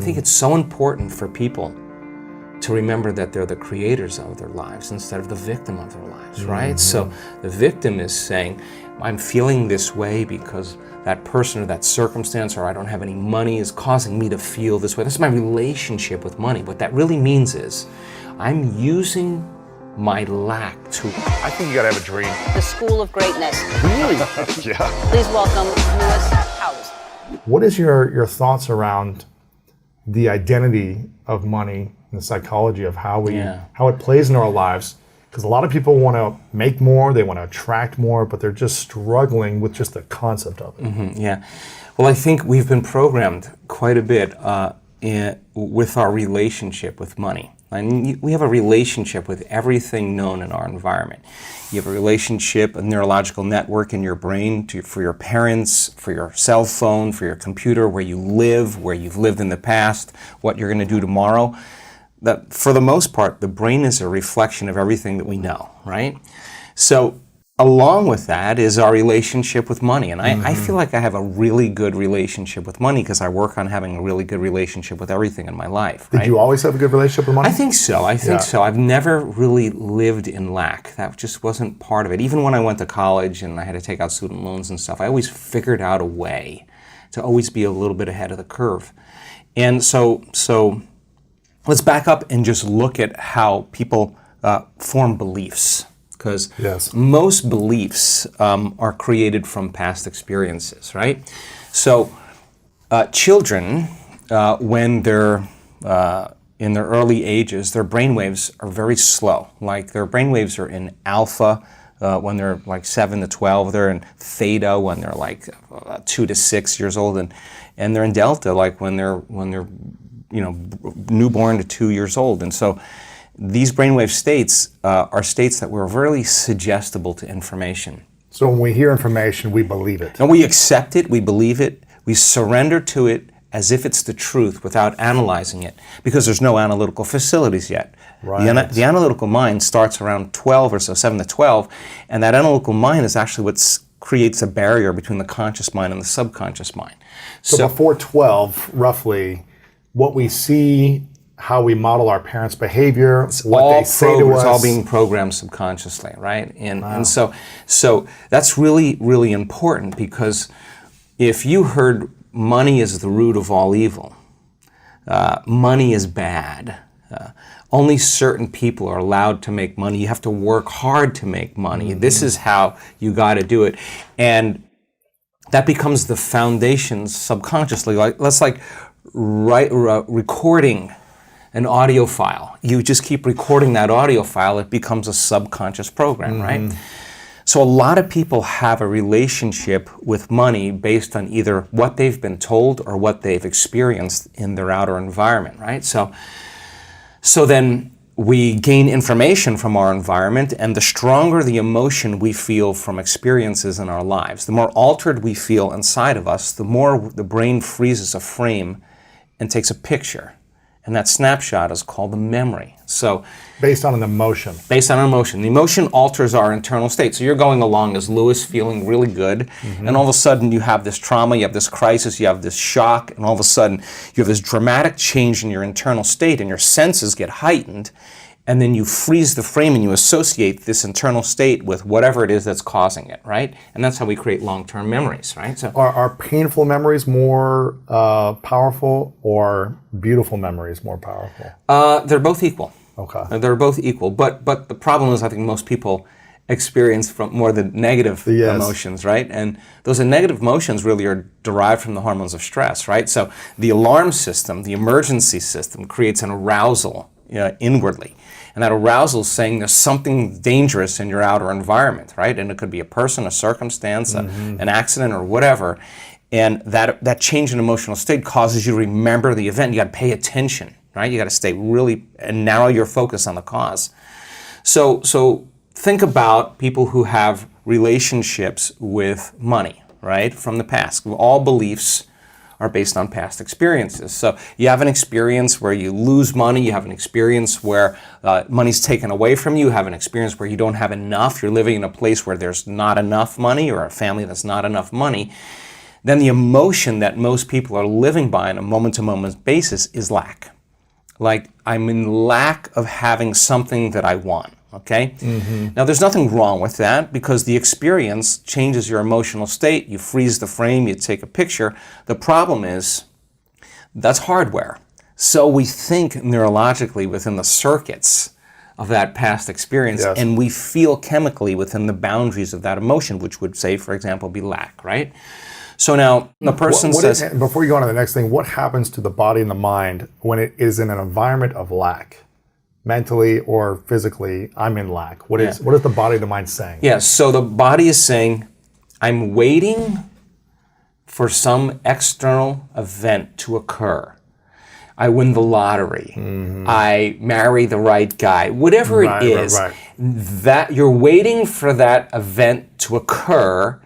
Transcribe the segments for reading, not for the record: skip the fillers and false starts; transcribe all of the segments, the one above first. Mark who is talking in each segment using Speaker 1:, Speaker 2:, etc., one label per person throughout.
Speaker 1: think it's so important for people to remember that they're the creators of their lives instead of the victim of their lives, right? So the victim is saying, I'm feeling this way because that person or that circumstance, or I don't have any money, is causing me to feel this way. That's my relationship with money. What that really means is I'm using my lack to...
Speaker 2: I think you gotta have a dream.
Speaker 3: The School of Greatness.
Speaker 2: Really? Yeah.
Speaker 3: Please welcome Lewis Howes.
Speaker 4: What is your thoughts around the identity of money and the psychology of how it plays into our lives? Because a lot of people want to make more, they want to attract more, but they're just struggling with just the concept of it.
Speaker 1: Yeah. Well, I think we've been programmed quite a bit with our relationship with money. And we have a relationship with everything known in our environment. You have a relationship, a neurological network in your brain for your parents, for your cell phone, for your computer, where you live, where you've lived in the past, what you're going to do tomorrow. That, for the most part, the brain is a reflection of everything that we know, right? So along with that is our relationship with money. And I feel like I have a really good relationship with money because I work on having a really good relationship with everything in my life.
Speaker 4: Did you always have a good relationship with money?
Speaker 1: I think so. I think so. I've never really lived in lack. That just wasn't part of it. Even when I went to college and I had to take out student loans and stuff, I always figured out a way to always be a little bit ahead of the curve. And so let's back up and just look at how people form beliefs. Because most beliefs are created from past experiences, right? So children, when they're in their early ages, their brainwaves are very slow. Like their brainwaves are in alpha when they're like 7 to 12. They're in theta when they're like 2 to 6 years old, and they're in delta like when they're newborn to 2 years old. And so these brainwave states are states that were really suggestible to information.
Speaker 4: So when we hear information, we believe it.
Speaker 1: And we accept it, we believe it, we surrender to it as if it's the truth without analyzing it, because there's no analytical facilities yet.
Speaker 4: Right.
Speaker 1: The analytical mind starts around 12 or so, 7 to 12, and that analytical mind is actually what creates a barrier between the conscious mind and the subconscious mind.
Speaker 4: So before 12, roughly, what we see, how we model our parents' behavior, what they say to us.
Speaker 1: It's all being programmed subconsciously, right? And so that's really, really important, because if you heard money is the root of all evil, money is bad, only certain people are allowed to make money, you have to work hard to make money, this is how you got to do it, and that becomes the foundation subconsciously. Let's recording an audio file. You just keep recording that audio file, it becomes a subconscious program, right? So a lot of people have a relationship with money based on either what they've been told or what they've experienced in their outer environment, right? So then we gain information from our environment, and the stronger the emotion we feel from experiences in our lives, the more altered we feel inside of us, the more the brain freezes a frame and takes a picture. And that snapshot is called the memory. So
Speaker 4: based on an emotion.
Speaker 1: Based on an emotion. The emotion alters our internal state. So you're going along as Lewis, feeling really good, and all of a sudden you have this trauma, you have this crisis, you have this shock, and all of a sudden you have this dramatic change in your internal state, and your senses get heightened, and then you freeze the frame and you associate this internal state with whatever it is that's causing it, right? And that's how we create long-term memories, right? So
Speaker 4: are painful memories more powerful, or beautiful memories more powerful?
Speaker 1: They're both equal.
Speaker 4: Okay.
Speaker 1: They're both equal, but the problem is I think most people experience from more the negative emotions, right? And those negative emotions really are derived from the hormones of stress, right? So the alarm system, the emergency system, creates an arousal inwardly. And that arousal is saying there's something dangerous in your outer environment, right? And it could be a person, a circumstance, an accident, or whatever. And that change in emotional state causes you to remember the event. You got to pay attention, right? You got to stay really and narrow your focus on the cause. So think about people who have relationships with money, right, from the past. All beliefs are based on past experiences. So you have an experience where you lose money, you have an experience where money's taken away from you, you have an experience where you don't have enough, you're living in a place where there's not enough money, or a family that's not enough money. then the emotion that most people are living by on a moment-to-moment basis is lack. Like, I'm in lack of having something that I want, okay? Now, there's nothing wrong with that because the experience changes your emotional state. You freeze the frame, you take a picture. The problem is that's hardware. So we think neurologically within the circuits of that past experience,
Speaker 4: Yes.
Speaker 1: and we feel chemically within the boundaries of that emotion, which would say, for example, be lack, right? So now the person says...
Speaker 4: before you go on to the next thing, what happens to the body and the mind when it is in an environment of lack? Mentally or physically, I'm in lack. What is the body and the mind saying?
Speaker 1: Yeah, so the body is saying, I'm waiting for some external event to occur. I win the lottery. I marry the right guy. Whatever it is, that you're waiting for that event to occur.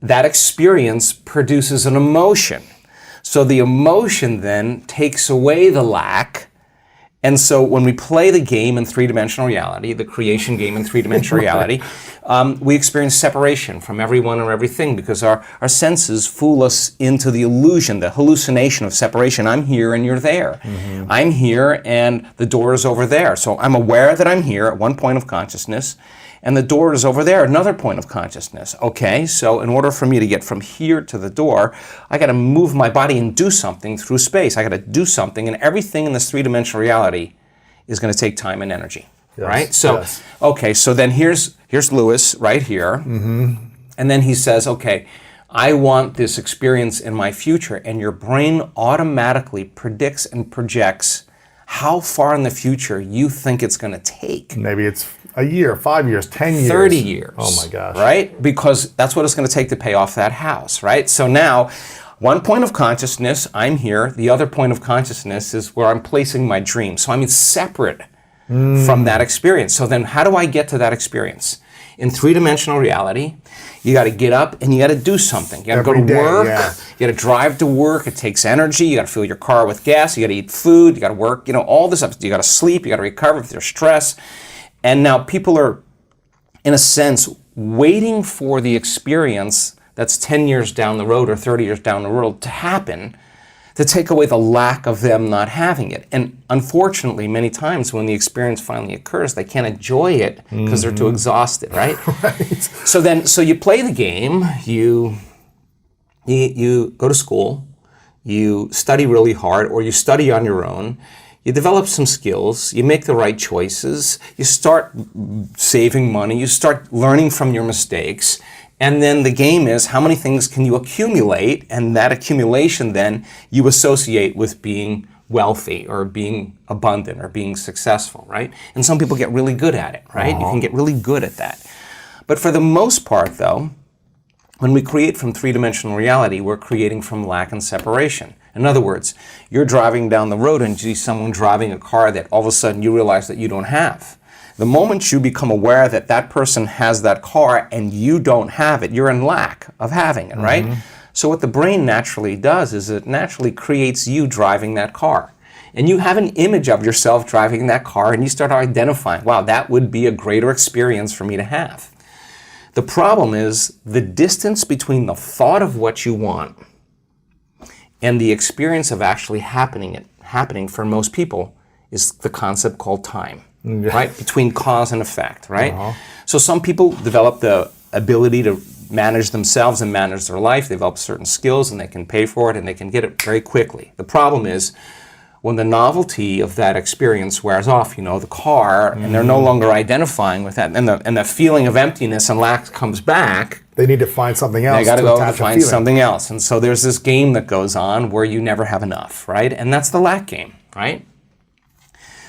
Speaker 1: That experience produces an emotion. So the emotion then takes away the lack. And so when we play the game in three-dimensional reality, the creation game in three-dimensional reality, we experience separation from everyone or everything because our senses fool us into the illusion, the hallucination of separation. I'm here and you're there. I'm here and the door is over there. So I'm aware that I'm here at one point of consciousness, and the door is over there, another point of consciousness. Okay, so in order for me to get from here to the door, I got to move my body and do something through space. I got to do something, and everything in this three-dimensional reality is going to take time and energy, right? So, okay, so then here's Lewis right here, and then he says, okay, I want this experience in my future, and your brain automatically predicts and projects how far in the future you think it's going to take.
Speaker 4: Maybe it's a year, 5 years, 10 years.
Speaker 1: 30 years.
Speaker 4: Oh my gosh.
Speaker 1: Right? Because that's what it's going to take to pay off that house, right? So now, one point of consciousness, I'm here. The other point of consciousness is where I'm placing my dream. So I'm separate from that experience. So then how do I get to that experience? In three-dimensional reality, you got to get up and you got to do something. You got to go to work. You got to drive to work. It takes energy. You got to fill your car with gas. You got to eat food. You got to work. All this stuff. You got to sleep. You got to recover if there's stress. And now people are, in a sense, waiting for the experience that's 10 years down the road or 30 years down the road to happen to take away the lack of them not having it. And unfortunately, many times when the experience finally occurs, they can't enjoy it because they're too exhausted, right? So you play the game, you go to school, you study really hard, or you study on your own, you develop some skills, you make the right choices, you start saving money, you start learning from your mistakes, and then the game is how many things can you accumulate, and that accumulation then you associate with being wealthy or being abundant or being successful, right? And some people get really good at it, right? You can get really good at that. But for the most part, though, when we create from three-dimensional reality, we're creating from lack and separation. In other words, you're driving down the road and you see someone driving a car that all of a sudden you realize that you don't have. The moment you become aware that that person has that car and you don't have it, you're in lack of having it, right? So what the brain naturally does is it naturally creates you driving that car. And you have an image of yourself driving that car and you start identifying, wow, that would be a greater experience for me to have. The problem is the distance between the thought of what you want and the experience of actually happening for most people is the concept called time, right? Between cause and effect, right? So some people develop the ability to manage themselves and manage their life. They develop certain skills and they can pay for it and they can get it very quickly. The problem is when the novelty of that experience wears off, the car, and they're no longer identifying with that, and the feeling of emptiness and lack comes back.
Speaker 4: They need to find something else.
Speaker 1: They got to go
Speaker 4: attach
Speaker 1: find something else. And so there's this game that goes on where you never have enough, right? And that's the lack game, right?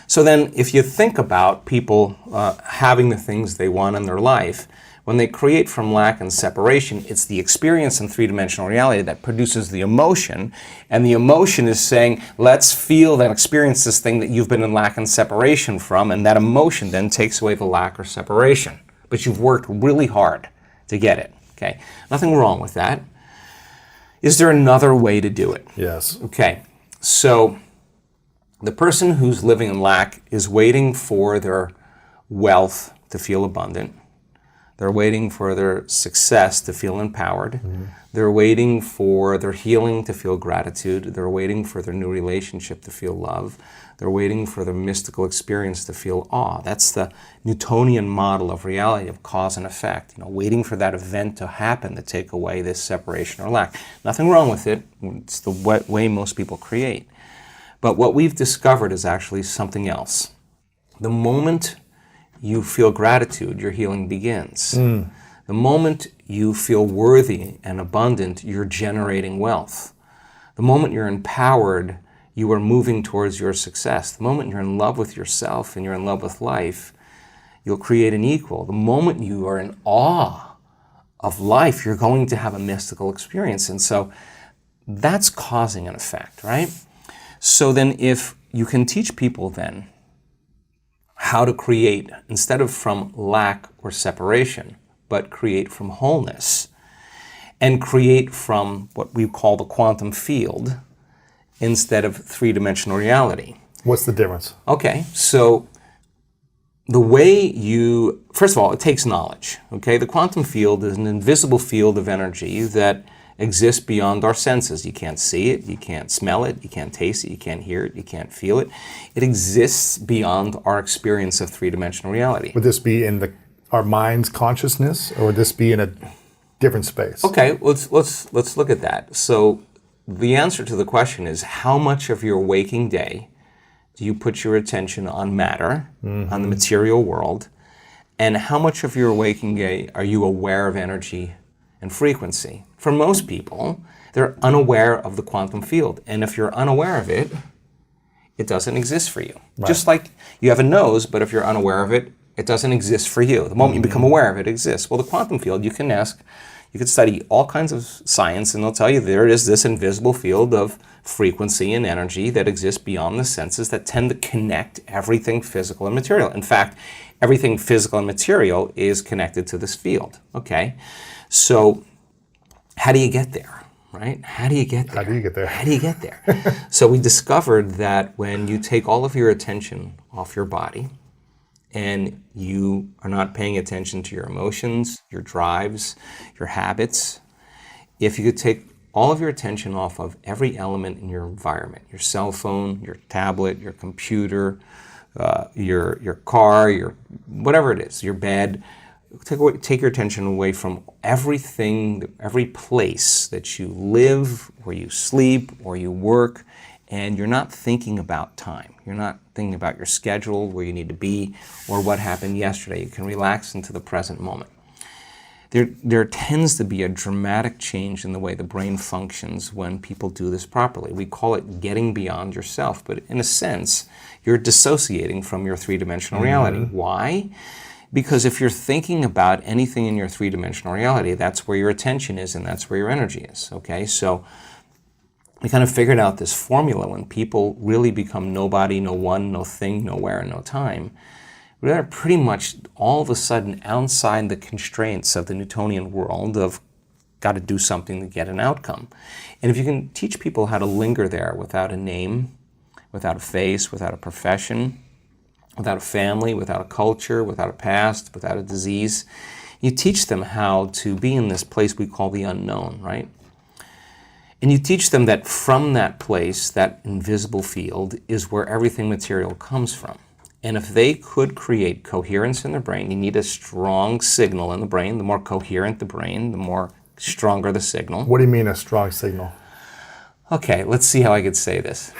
Speaker 1: So then if you think about people having the things they want in their life, when they create from lack and separation, it's the experience in three-dimensional reality that produces the emotion, and the emotion is saying, let's feel and experience this thing that you've been in lack and separation from, and that emotion then takes away the lack or separation. But you've worked really hard to get it, okay? Nothing wrong with that. Is there another way to do it?
Speaker 4: Yes.
Speaker 1: Okay, so the person who's living in lack is waiting for their wealth to feel abundant. They're waiting for their success to feel empowered. They're waiting for their healing to feel gratitude. They're waiting for their new relationship to feel love. They're waiting for their mystical experience to feel awe. That's the Newtonian model of reality, of cause and effect. Waiting for that event to happen to take away this separation or lack. Nothing wrong with it. It's the way most people create. But what we've discovered is actually something else. The moment you feel gratitude, your healing begins. The moment you feel worthy and abundant, you're generating wealth. The moment you're empowered, you are moving towards your success. The moment you're in love with yourself and you're in love with life, you'll create an equal. The moment you are in awe of life, you're going to have a mystical experience. And so that's causing an effect, right? So then if you can teach people then how to create, instead of from lack or separation, but create from wholeness, and create from what we call the quantum field instead of three-dimensional reality.
Speaker 4: What's the difference?
Speaker 1: Okay, so the way first of all, it takes knowledge, okay? The quantum field is an invisible field of energy that exists beyond our senses. You can't see it, you can't smell it, you can't taste it, you can't hear it, you can't feel it. It exists beyond our experience of three-dimensional reality.
Speaker 4: Would this be in our mind's consciousness, or would this be in a different space?
Speaker 1: Okay, let's look at that. So the answer to the question is, how much of your waking day do you put your attention on matter, on the material world, and how much of your waking day are you aware of energy and frequency? For most people, they're unaware of the quantum field. And if you're unaware of it, it doesn't exist for you. Right. Just like you have a nose, but if you're unaware of it, it doesn't exist for you. The moment you become aware of it, it exists. Well, the quantum field, you could study all kinds of science, and they'll tell you there is this invisible field of frequency and energy that exists beyond the senses that tend to connect everything physical and material. In fact, everything physical and material is connected to this field, okay? So how do you get there, right? How do you get there? How do you get there? So we discovered that when you take all of your attention off your body and you are not paying attention to your emotions, your drives, your habits, if you could take all of your attention off of every element in your environment, your cell phone, your tablet, your computer, your car, your whatever it is, your bed, take your attention away from everything, every place that you live, where you sleep, or you work, and you're not thinking about time. You're not thinking about your schedule, where you need to be, or what happened yesterday. You can relax into the present moment. There tends to be a dramatic change in the way the brain functions when people do this properly. We call it getting beyond yourself, but in a sense, you're dissociating from your three-dimensional reality. Why? Because if you're thinking about anything in your three-dimensional reality, that's where your attention is and that's where your energy is, okay? So we kind of figured out this formula when people really become nobody, no one, no thing, nowhere, and no time. We're pretty much all of a sudden outside the constraints of the Newtonian world of got to do something to get an outcome. And if you can teach people how to linger there without a name, without a face, without a profession, without a family, without a culture, without a past, without a disease, you teach them how to be in this place we call the unknown, right? And you teach them that from that place, that invisible field, is where everything material comes from. And if they could create coherence in their brain, you need a strong signal in the brain. The more coherent the brain, the more stronger the signal.
Speaker 4: What do you mean a strong signal?
Speaker 1: Okay, let's see how I could say this.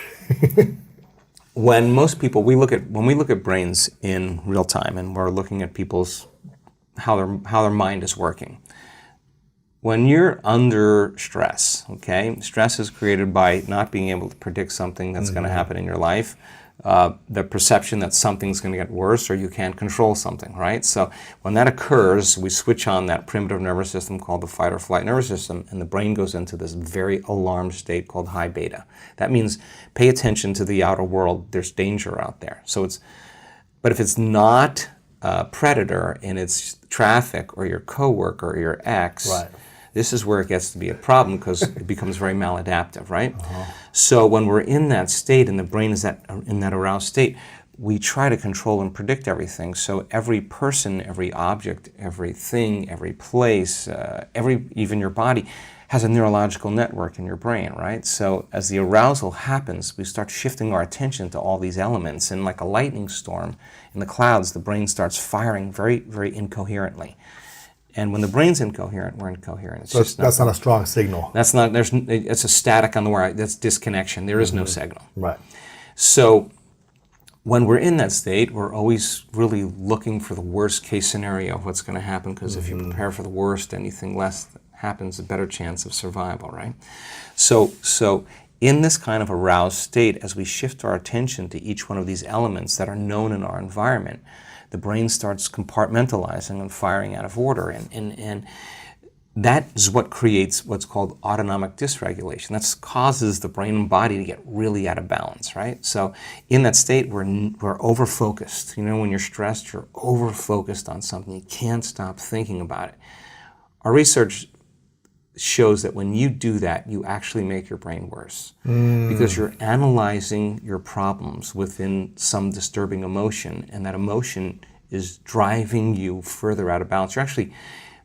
Speaker 1: When most people, when we look at brains in real time, and we're looking at people's how their mind is working. When you're under stress, okay, stress is created by not being able to predict something that's going to happen in your life. The perception that something's going to get worse, or you can't control something, right? So when that occurs, we switch on that primitive nervous system called the fight or flight nervous system, and the brain goes into this very alarmed state called high beta. That means pay attention to the outer world. There's danger out there. But if it's not a predator and it's traffic or your coworker or your ex,
Speaker 4: right.
Speaker 1: This is where it gets to be a problem because it becomes very maladaptive, right? So when we're in that state and the brain is in that aroused state, we try to control and predict everything. So every person, every object, everything, every place, even your body has a neurological network in your brain, right? So as the arousal happens, we start shifting our attention to all these elements, and like a lightning storm in the clouds, the brain starts firing very, very incoherently. And when the brain's incoherent, we're incoherent. It's
Speaker 4: so
Speaker 1: just
Speaker 4: that's not a strong signal.
Speaker 1: It's a static on the wire. That's disconnection. There is no signal.
Speaker 4: Right.
Speaker 1: So when we're in that state, we're always really looking for the worst case scenario of what's going to happen, because if you prepare for the worst, anything less happens, a better chance of survival, right? So in this kind of aroused state, as we shift our attention to each one of these elements that are known in our environment, the brain starts compartmentalizing and firing out of order, and that is what creates what's called autonomic dysregulation. That causes the brain and body to get really out of balance, right? So in that state, we're over-focused. You know, when you're stressed, you're over-focused on something. You can't stop thinking about it. Our research shows that when you do that, you actually make your brain worse, because you're analyzing your problems within some disturbing emotion, and that emotion is driving you further out of balance. You're actually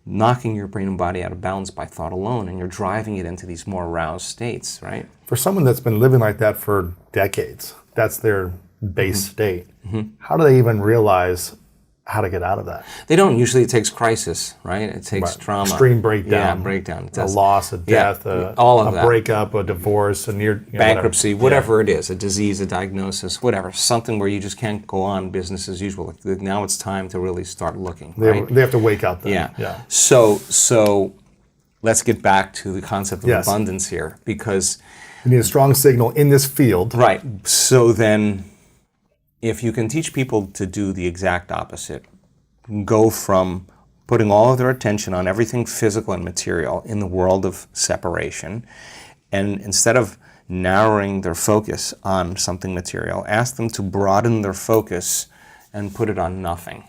Speaker 1: knocking your brain and body out of balance by thought alone, and you're driving it into these more aroused states, right?
Speaker 4: For someone that's been living like that for decades, that's their base state. How do they even realize how to get out of that?
Speaker 1: They don't. Usually it takes crisis, right? It takes trauma.
Speaker 4: Extreme breakdown.
Speaker 1: Yeah, breakdown.
Speaker 4: A loss, a death,
Speaker 1: all of
Speaker 4: a
Speaker 1: that.
Speaker 4: Breakup, a divorce, a near
Speaker 1: bankruptcy, whatever it is, a disease, a diagnosis, whatever, something where you just can't go on business as usual. Now it's time to really start looking, right?
Speaker 4: They have to wake up then.
Speaker 1: Yeah. So let's get back to the concept of abundance here, because
Speaker 4: you need a strong signal in this field.
Speaker 1: Right. So then, if you can teach people to do the exact opposite, go from putting all of their attention on everything physical and material in the world of separation, and instead of narrowing their focus on something material, ask them to broaden their focus and put it on nothing.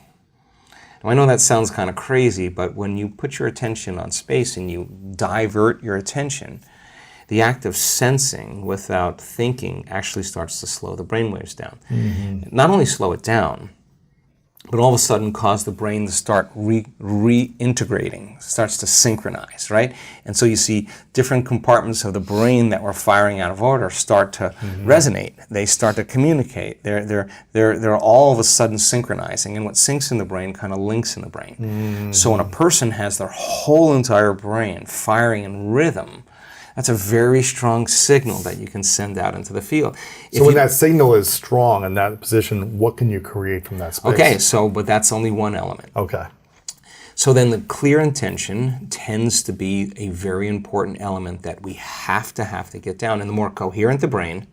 Speaker 1: Now, I know that sounds kind of crazy, but when you put your attention on space and you divert your attention, the act of sensing without thinking actually starts to slow the brainwaves down. Not only slow it down, but all of a sudden cause the brain to start reintegrating, starts to synchronize, right? And so you see different compartments of the brain that were firing out of order start to resonate. They start to communicate. They're all of a sudden synchronizing, and what syncs in the brain kind of links in the brain. So when a person has their whole entire brain firing in rhythm, that's a very strong signal that you can send out into the field.
Speaker 4: So when that signal is strong in that position, what can you create from that space?
Speaker 1: Okay, but that's only one element.
Speaker 4: Okay.
Speaker 1: So then the clear intention tends to be a very important element that we have to get down. And the more coherent the brain,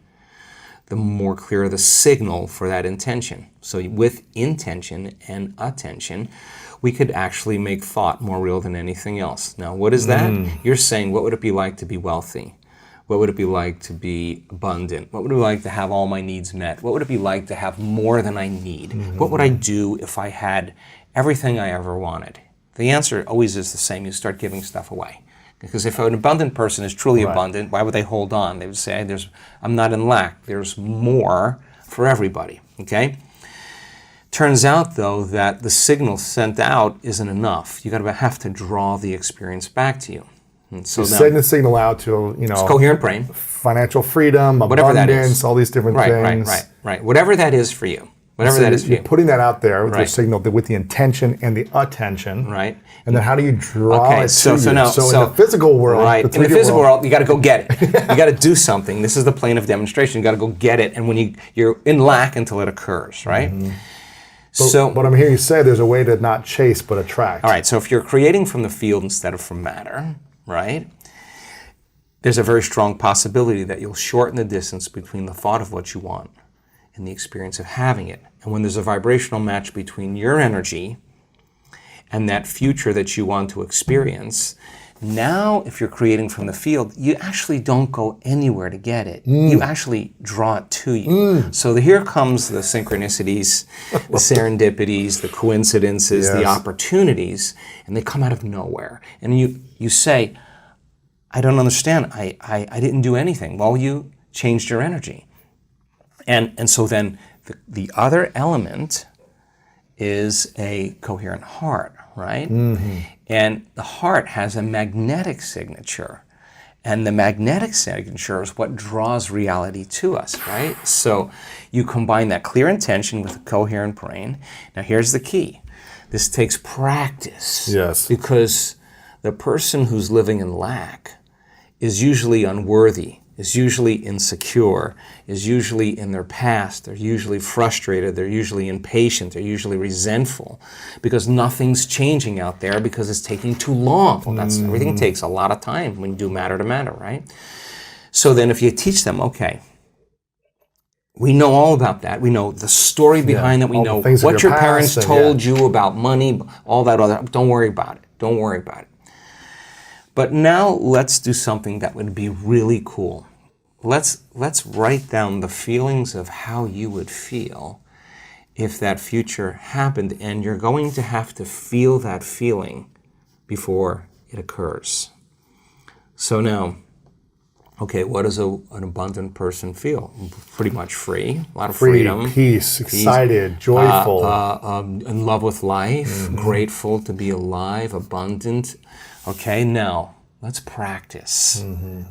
Speaker 1: the more clear the signal for that intention. So with intention and attention, we could actually make thought more real than anything else. Now, what is that? You're saying, what would it be like to be wealthy? What would it be like to be abundant? What would it be like to have all my needs met? What would it be like to have more than I need? What would I do if I had everything I ever wanted? The answer always is the same. You start giving stuff away. Because if an abundant person is truly abundant, why would they hold on? They would say, I'm not in lack. There's more for everybody, okay? Turns out, though, that the signal sent out isn't enough. You have to draw the experience back to you. And so
Speaker 4: now, send the signal out to,
Speaker 1: it's coherent brain,
Speaker 4: financial freedom,
Speaker 1: whatever
Speaker 4: abundance, all these different things.
Speaker 1: Right. Whatever that is for you. Whatever that is for you.
Speaker 4: You're putting that out there with your signal, with the intention and the attention.
Speaker 1: Right.
Speaker 4: And then how do you draw it to you?
Speaker 1: So
Speaker 4: in the physical world,
Speaker 1: in the physical world, you got to go get it. You got to do something. This is the plane of demonstration. You got to go get it, and when you're in lack until it occurs, right?
Speaker 4: But I'm hearing you say there's a way to not chase but attract.
Speaker 1: All right. So if you're creating from the field instead of from matter, right? There's a very strong possibility that you'll shorten the distance between the thought of what you want and the experience of having it. And when there's a vibrational match between your energy and that future that you want to experience, now if you're creating from the field, you actually don't go anywhere to get it. You actually draw it to you. So here comes the synchronicities, the serendipities, the coincidences, the opportunities, and they come out of nowhere. And you say, I don't understand. I didn't do anything. Well, you changed your energy. And so then The other element is a coherent heart, right? And the heart has a magnetic signature. And the magnetic signature is what draws reality to us, right? So you combine that clear intention with a coherent brain. Now here's the key. This takes practice.
Speaker 4: Yes.
Speaker 1: Because the person who's living in lack is usually unworthy, is usually insecure, is usually in their past, they're usually frustrated, they're usually impatient, they're usually resentful because nothing's changing out there because it's taking too long. Well, everything takes a lot of time when you do matter to matter, right? So then if you teach them, okay, we know all about that. We know the story behind that. We know what your parents told you about money, all that other. Don't worry about it. Don't worry about it. But now let's do something that would be really cool. Let's write down the feelings of how you would feel if that future happened, and you're going to have to feel that feeling before it occurs. So now, okay, what does an abundant person feel? Pretty much free, a lot of freedom.
Speaker 4: Peace, excited, joyful.
Speaker 1: In love with life, grateful to be alive, abundant. Okay, now let's practice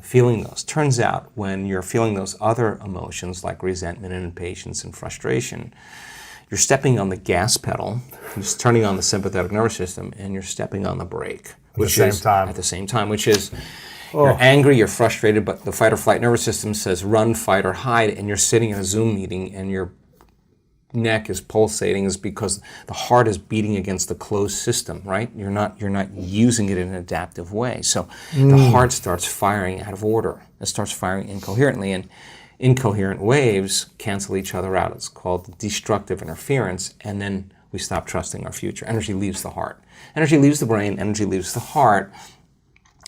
Speaker 1: feeling those. Turns out when you're feeling those other emotions like resentment and impatience and frustration, you're stepping on the gas pedal, you're just turning on the sympathetic nervous system, and you're stepping on the brake. At the same time, which is you're angry, you're frustrated, but the fight or flight nervous system says run, fight, or hide, and you're sitting in a Zoom meeting and your neck is pulsating is because the heart is beating against the closed system, right? You're not using it in an adaptive way. So the heart starts firing out of order. It starts firing incoherently, and incoherent waves cancel each other out. It's called destructive interference, and then we stop trusting our future. Energy leaves the heart. Energy leaves the brain, energy leaves the heart,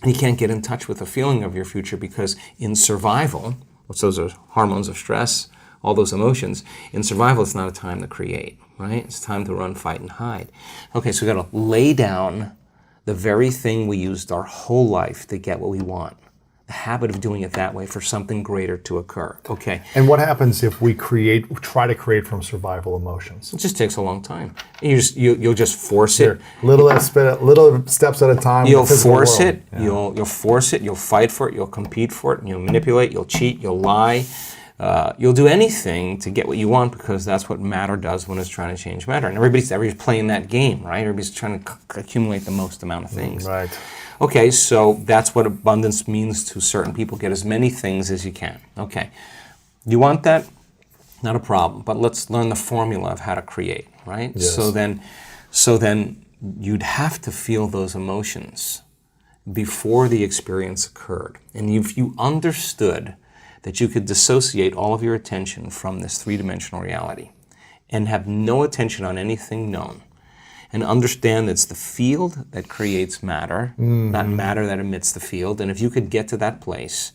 Speaker 1: and you can't get in touch with the feeling of your future because in survival, which those are hormones of stress, all those emotions, in survival it's not a time to create, right? It's time to run, fight, and hide. Okay, so we got to lay down the very thing we used our whole life to get what we want. The habit of doing it that way for something greater to occur. Okay.
Speaker 4: And what happens if we try to create from survival emotions?
Speaker 1: It just takes a long time. You'll just force it.
Speaker 4: Little steps at a time.
Speaker 1: You'll force it. Yeah. You'll force it. You'll fight for it. You'll compete for it. And you'll manipulate. You'll cheat. You'll lie. You'll do anything to get what you want because that's what matter does when it's trying to change matter. And everybody's playing that game, right? Everybody's trying to accumulate the most amount of things.
Speaker 4: Right.
Speaker 1: Okay, so that's what abundance means to certain people. Get as many things as you can. Okay, you want that? Not a problem. But let's learn the formula of how to create, right?
Speaker 4: Yes.
Speaker 1: So then you'd have to feel those emotions before the experience occurred. And if you understood that you could dissociate all of your attention from this three-dimensional reality and have no attention on anything known, and understand it's the field that creates matter, not matter that emits the field. And if you could get to that place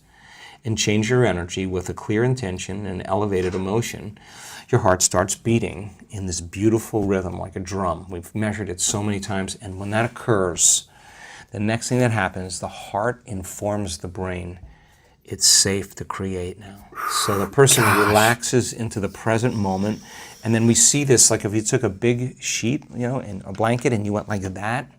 Speaker 1: and change your energy with a clear intention and elevated emotion, your heart starts beating in this beautiful rhythm like a drum. We've measured it so many times. And when that occurs, the next thing that happens, the heart informs the brain, it's safe to create now. So the person relaxes into the present moment. And then we see this, like if you took a big sheet, and a blanket, and you went like that,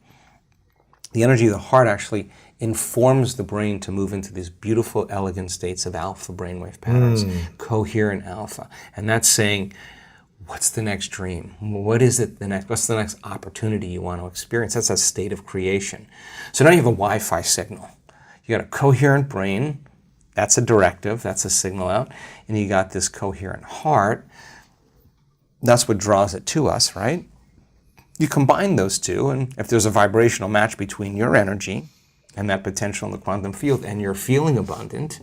Speaker 1: the energy of the heart actually informs the brain to move into these beautiful, elegant states of alpha brainwave patterns, coherent alpha. And that's saying, what's the next dream? What's the next opportunity you want to experience? That's a state of creation. So now you have a Wi-Fi signal. You got a coherent brain, that's a directive, that's a signal out, and you got this coherent heart. That's what draws it to us, right? You combine those two, and if there's a vibrational match between your energy and that potential in the quantum field, and you're feeling abundant,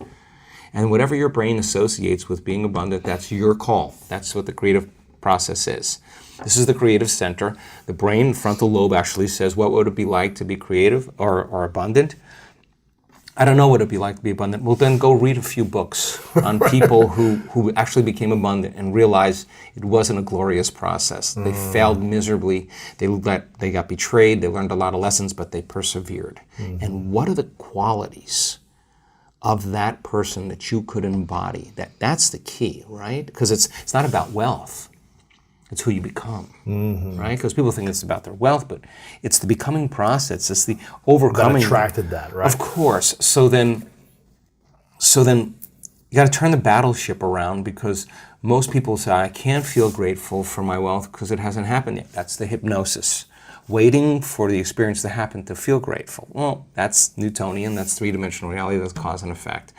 Speaker 1: and whatever your brain associates with being abundant, that's your call. That's what the creative process is. This is the creative center. The brain, frontal lobe, actually says, what would it be like to be creative or abundant? I don't know what it'd be like to be abundant. Well, then go read a few books on people who actually became abundant and realized it wasn't a glorious process. They failed miserably. They got betrayed. They learned a lot of lessons, but they persevered. And what are the qualities of that person that you could embody. That's the key, right? Because it's not about wealth. It's who you become, right? Because people think it's about their wealth, but it's the becoming process. It's the overcoming.
Speaker 4: That attracted that, right?
Speaker 1: Of course. So then you got to turn the battleship around, because most people say, I can't feel grateful for my wealth because it hasn't happened yet. That's the hypnosis. Waiting for the experience to happen to feel grateful. Well, that's Newtonian, that's three-dimensional reality, that's cause and effect.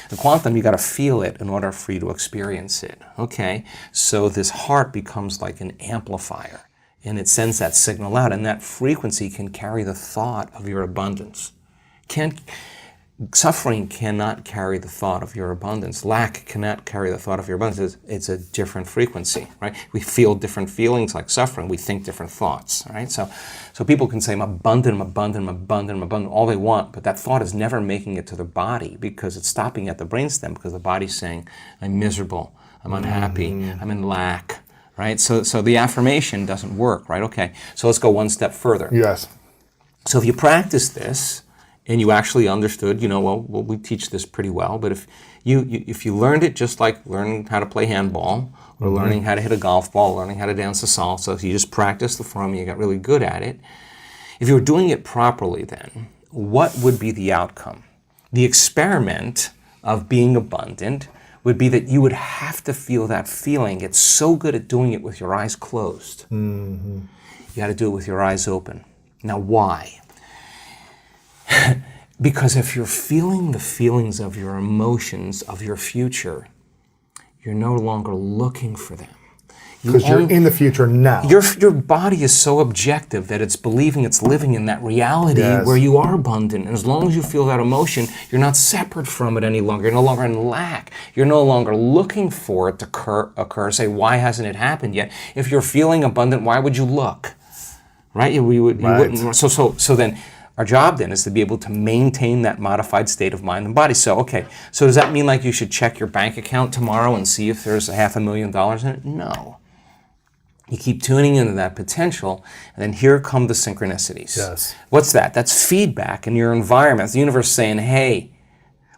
Speaker 1: The quantum, you got to feel it in order for you to experience it. Okay, so this heart becomes like an amplifier, and it sends that signal out, and that frequency can carry the thought of your abundance. Suffering cannot carry the thought of your abundance. Lack cannot carry the thought of your abundance. It's a different frequency, right? We feel different feelings like suffering. We think different thoughts, right? So people can say, I'm abundant, I'm abundant, I'm abundant, I'm abundant, all they want, but that thought is never making it to the body, because it's stopping at the brainstem, because the body's saying, I'm miserable, I'm unhappy, I'm in lack, right? So the affirmation doesn't work, right? Okay, so let's go one step further.
Speaker 4: Yes.
Speaker 1: So if you practice this, and you actually understood, well, we teach this pretty well, but if you learned it just like learning how to play handball, or learning how to hit a golf ball, learning how to dance a salsa, if you just practiced the form, you got really good at it. If you were doing it properly then, what would be the outcome? The experiment of being abundant would be that you would have to feel that feeling. Get so good at doing it with your eyes closed. You got to do it with your eyes open. Now, why? Because if you're feeling the feelings of your emotions, of your future, you're no longer looking for them.
Speaker 4: Because you're in the future now.
Speaker 1: Your body is so objective that it's believing it's living in that reality where you are abundant. And as long as you feel that emotion, you're not separate from it any longer. You're no longer in lack. You're no longer looking for it to occur. Say, why hasn't it happened yet? If you're feeling abundant, why would you look? Right? You wouldn't. So then, our job then is to be able to maintain that modified state of mind and body. So does that mean like you should check your bank account tomorrow and see if there's $500,000 in it? No. You keep tuning into that potential, and then here come the synchronicities.
Speaker 4: Yes.
Speaker 1: What's that? That's feedback in your environment. It's the universe saying, hey,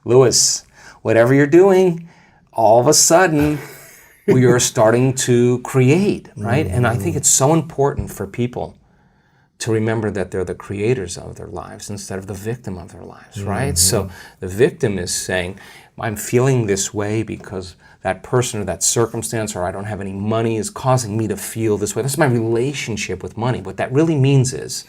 Speaker 1: Lewis, whatever you're doing, all of a sudden, we are starting to create, right? And I think it's so important for people to remember that they're the creators of their lives instead of the victim of their lives, right? So the victim is saying, I'm feeling this way because that person or that circumstance, or I don't have any money, is causing me to feel this way. That's my relationship with money. What that really means is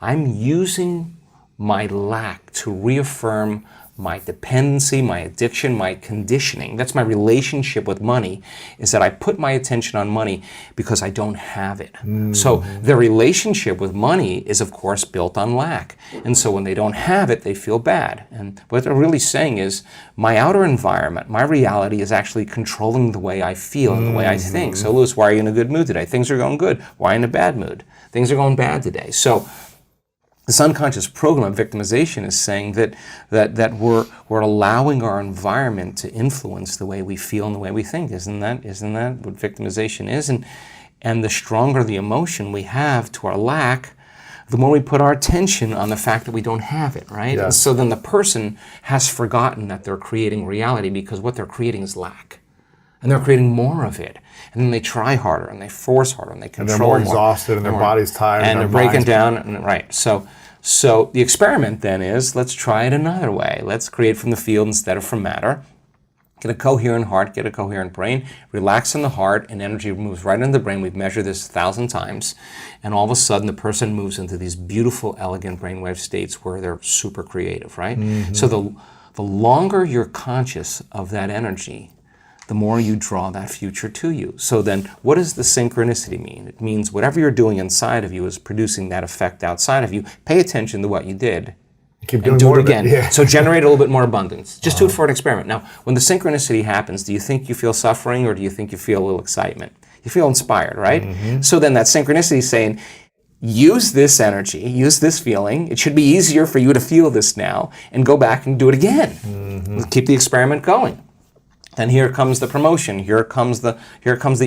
Speaker 1: I'm using my lack to reaffirm my dependency, my addiction, my conditioning. That's my relationship with money, is that I put my attention on money because I don't have it. So their relationship with money is, of course, built on lack. And so when they don't have it, they feel bad. And what they're really saying is, my outer environment, my reality is actually controlling the way I feel and the way I think. So, Lewis, why are you in a good mood today? Things are going good. Why in a bad mood? Things are going bad today. So this unconscious program of victimization is saying that we're allowing our environment to influence the way we feel and the way we think. Isn't that what victimization is? And the stronger the emotion we have to our lack, the more we put our attention on the fact that we don't have it, right?
Speaker 4: Yes.
Speaker 1: And so then the person has forgotten that they're creating reality, because what they're creating is lack. And they're creating more of it. And then they try harder, and they force harder, and they control
Speaker 4: more. And they're more exhausted, and their body's tired.
Speaker 1: And they're breaking down, and right. So the experiment then is, let's try it another way. Let's create from the field instead of from matter. Get a coherent heart, get a coherent brain, relax in the heart, and energy moves right into the brain. We've measured this 1,000 times. And all of a sudden, the person moves into these beautiful, elegant brainwave states where they're super creative, right? So the longer you're conscious of that energy, the more you draw that future to you. So then, what does the synchronicity mean? It means whatever you're doing inside of you is producing that effect outside of you. Pay attention to what you did.
Speaker 4: Keep doing
Speaker 1: and do
Speaker 4: more
Speaker 1: it again.
Speaker 4: Yeah.
Speaker 1: So generate a little bit more abundance. Just do it for an experiment. Now, when the synchronicity happens, do you think you feel suffering, or do you think you feel a little excitement? You feel inspired, right? So then that synchronicity is saying, use this energy, use this feeling. It should be easier for you to feel this now, and go back and do it again. Keep the experiment going. Then here comes the promotion. Here comes the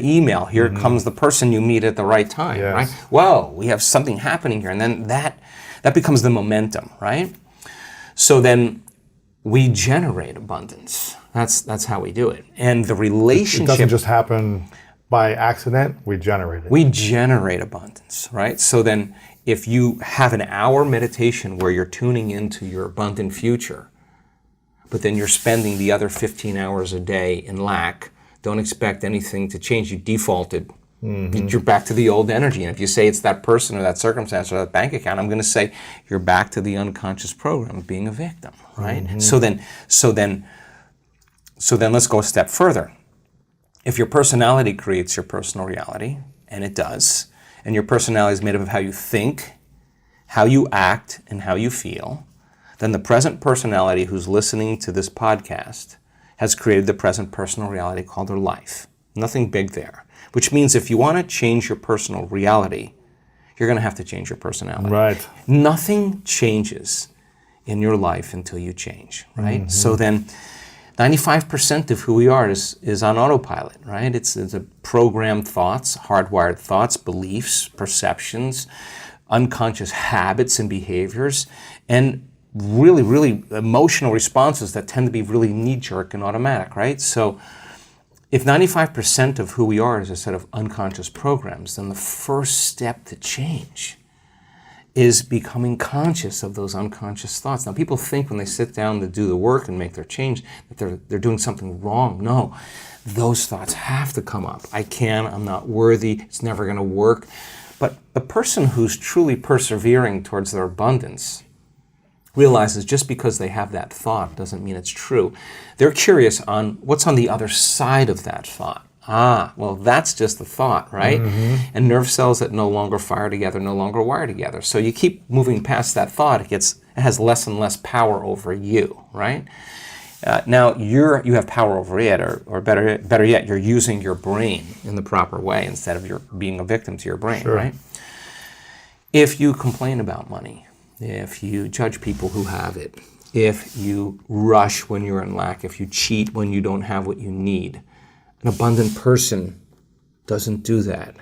Speaker 1: email. Here comes the person you meet at the right time.
Speaker 4: Yes.
Speaker 1: Right? Whoa, we have something happening here, and then that becomes the momentum, right? So then, we generate abundance. That's how we do it. And the relationship...
Speaker 4: It doesn't just happen by accident, we generate it.
Speaker 1: We generate abundance, right? So then if you have an hour meditation where you're tuning into your abundant future, but then you're spending the other 15 hours a day in lack, don't expect anything to change. You defaulted. You're back to the old energy. And if you say it's that person or that circumstance or that bank account, I'm going to say you're back to the unconscious program of being a victim, right? So then let's go a step further. If your personality creates your personal reality, and it does, and your personality is made up of how you think, how you act, and how you feel, then the present personality who's listening to this podcast has created the present personal reality called their life. Nothing big there. Which means if you want to change your personal reality, you're going to have to change your personality.
Speaker 4: Right.
Speaker 1: Nothing changes in your life until you change, right? So then 95% of who we are is on autopilot, right? It's a programmed thoughts, hardwired thoughts, beliefs, perceptions, unconscious habits and behaviors, and really, really emotional responses that tend to be really knee-jerk and automatic, right? So if 95% of who we are is a set of unconscious programs, then the first step to change is becoming conscious of those unconscious thoughts. Now, people think when they sit down to do the work and make their change that they're doing something wrong. No, those thoughts have to come up. I'm not worthy, it's never going to work. But the person who's truly persevering towards their abundance realizes just because they have that thought doesn't mean it's true. They're curious on what's on the other side of that thought. Well, that's just a thought, right? And nerve cells that no longer fire together no longer wire together. So you keep moving past that thought, it has less and less power over you, right? Now you have power over it, or better yet, you're using your brain in the proper way instead of being a victim to your brain, right? If you complain about money, if you judge people who have it, if you rush when you're in lack, if you cheat when you don't have what you need, an abundant person doesn't do that.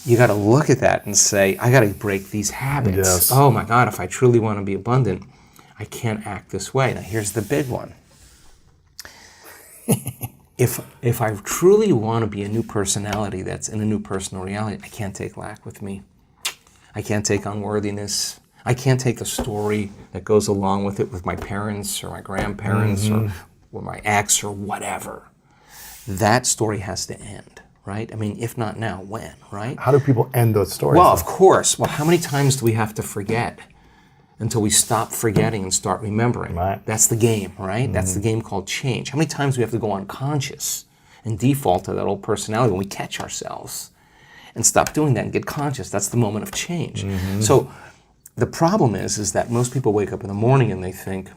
Speaker 1: You got to look at that and say, I got to break these habits.
Speaker 4: Yes.
Speaker 1: Oh my God, if I truly want to be abundant, I can't act this way. Now here's the big one. If I truly want to be a new personality that's in a new personal reality, I can't take lack with me. I can't take unworthiness. I can't take the story that goes along with it with my parents or my grandparents or my ex or whatever. That story has to end, right? I mean, if not now, when, right?
Speaker 4: How do people end those stories?
Speaker 1: Well, of course. Well, how many times do we have to forget until we stop forgetting and start remembering?
Speaker 4: Right.
Speaker 1: That's the game, right? That's the game called change. How many times do we have to go unconscious and default to that old personality when we catch ourselves and stop doing that and get conscious? That's the moment of change. So the problem is that most people wake up in the morning and they think,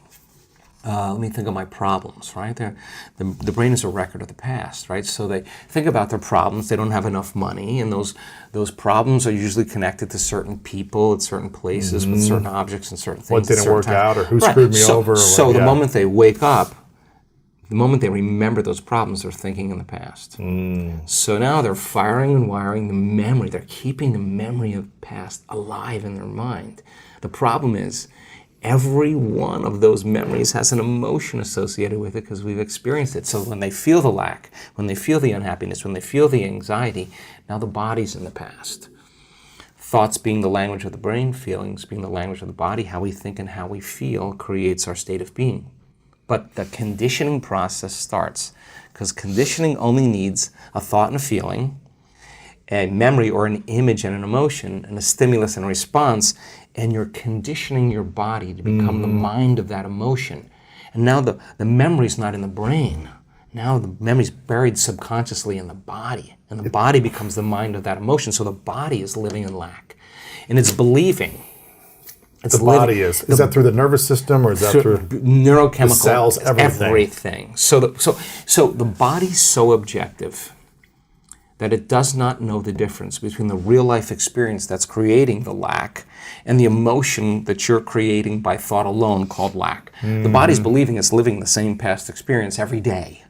Speaker 1: let me think of my problems, right? The brain is a record of the past, right? So they think about their problems. They don't have enough money, and those problems are usually connected to certain people at certain places with certain objects and certain things.
Speaker 4: What didn't work out, or who
Speaker 1: Right.
Speaker 4: screwed me over. Or
Speaker 1: So the moment they wake up, the moment they remember those problems, they're thinking in the past. So now they're firing and wiring the memory. They're keeping the memory of the past alive in their mind. The problem is, every one of those memories has an emotion associated with it because we've experienced it. So when they feel the lack, when they feel the unhappiness, when they feel the anxiety, now the body's in the past. Thoughts being the language of the brain, feelings being the language of the body, how we think and how we feel creates our state of being. But the conditioning process starts because conditioning only needs a thought and a feeling, a memory or an image and an emotion, and a stimulus and a response, and you're conditioning your body to become the mind of that emotion. And now the memory's not in the brain. Now the memory's buried subconsciously in the body, and the body becomes the mind of that emotion. So the body is living in lack, and it's believing.
Speaker 4: The body is that through the nervous system, or is that through
Speaker 1: neurochemical,
Speaker 4: the cells, everything?
Speaker 1: So the body's so objective that it does not know the difference between the real life experience that's creating the lack and the emotion that you're creating by thought alone called lack. The body's believing it's living the same past experience every day.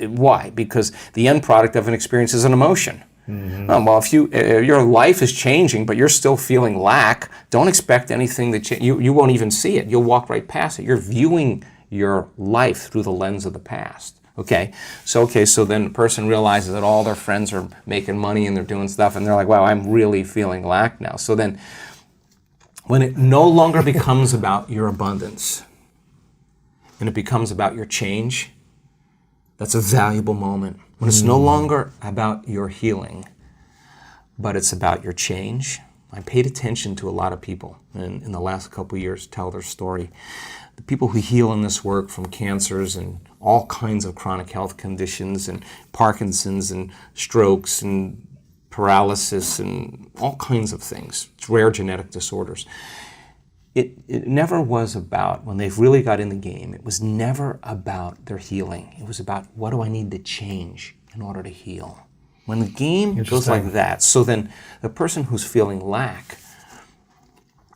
Speaker 1: Why? Because the end product of an experience is an emotion. Oh, well, if your life is changing, but you're still feeling lack, don't expect anything to change. You won't even see it. You'll walk right past it. You're viewing your life through the lens of the past. Okay, so then the person realizes that all their friends are making money and they're doing stuff, and they're like, wow, I'm really feeling lack now. So then, when it no longer becomes about your abundance, and it becomes about your change, that's a valuable moment. When it's no longer about your healing, but it's about your change. I paid attention to a lot of people in the last couple of years tell their story. The people who heal in this work from cancers and all kinds of chronic health conditions and Parkinson's and strokes and paralysis and all kinds of things, rare genetic disorders. It never was about, when they've really got in the game, it was never about their healing. It was about, what do I need to change in order to heal? When the game goes like that, so then the person who's feeling lack,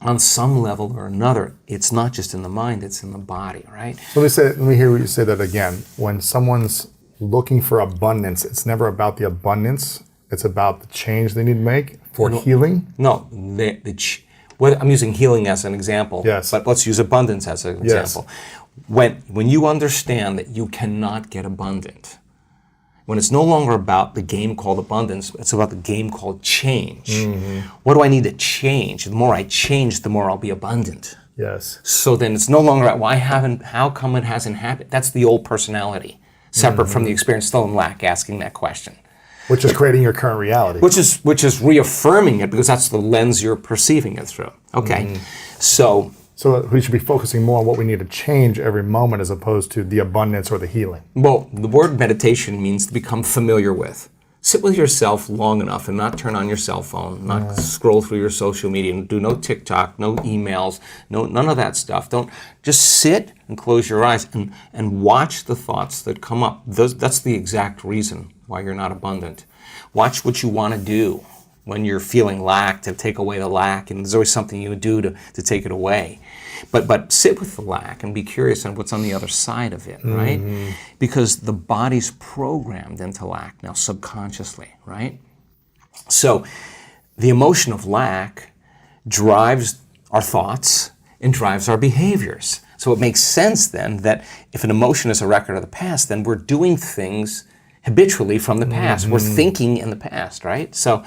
Speaker 1: on some level or another, it's not just in the mind, it's in the body, right?
Speaker 4: So let me hear you say that again. When someone's looking for abundance, it's never about the abundance, it's about the change they need to make for healing?
Speaker 1: No, I'm using healing as an example,
Speaker 4: yes.
Speaker 1: But let's use abundance as an example. When you understand that you cannot get abundant, when it's no longer about the game called abundance, it's about the game called change. What do I need to change? The more I change, the more I'll be abundant.
Speaker 4: Yes.
Speaker 1: So then it's no longer about how come it hasn't happened? That's the old personality, separate from the experience, still in lack, asking that question.
Speaker 4: Which is creating your current reality.
Speaker 1: Which is reaffirming it, because that's the lens you're perceiving it through. Okay, so
Speaker 4: we should be focusing more on what we need to change every moment as opposed to the abundance or the healing.
Speaker 1: Well, the word meditation means to become familiar with. Sit with yourself long enough and not turn on your cell phone, not scroll through your social media, and do no TikTok, no emails, none of that stuff. Don't just sit and close your eyes and watch the thoughts that come up. That's the exact reason why you're not abundant. Watch what you want to do when you're feeling lack, to take away the lack, and there's always something you would do to take it away. But sit with the lack and be curious on what's on the other side of it, right? Because the body's programmed into lack now subconsciously, right? So the emotion of lack drives our thoughts and drives our behaviors. So it makes sense then that if an emotion is a record of the past, then we're doing things habitually from the past. We're thinking in the past, right? So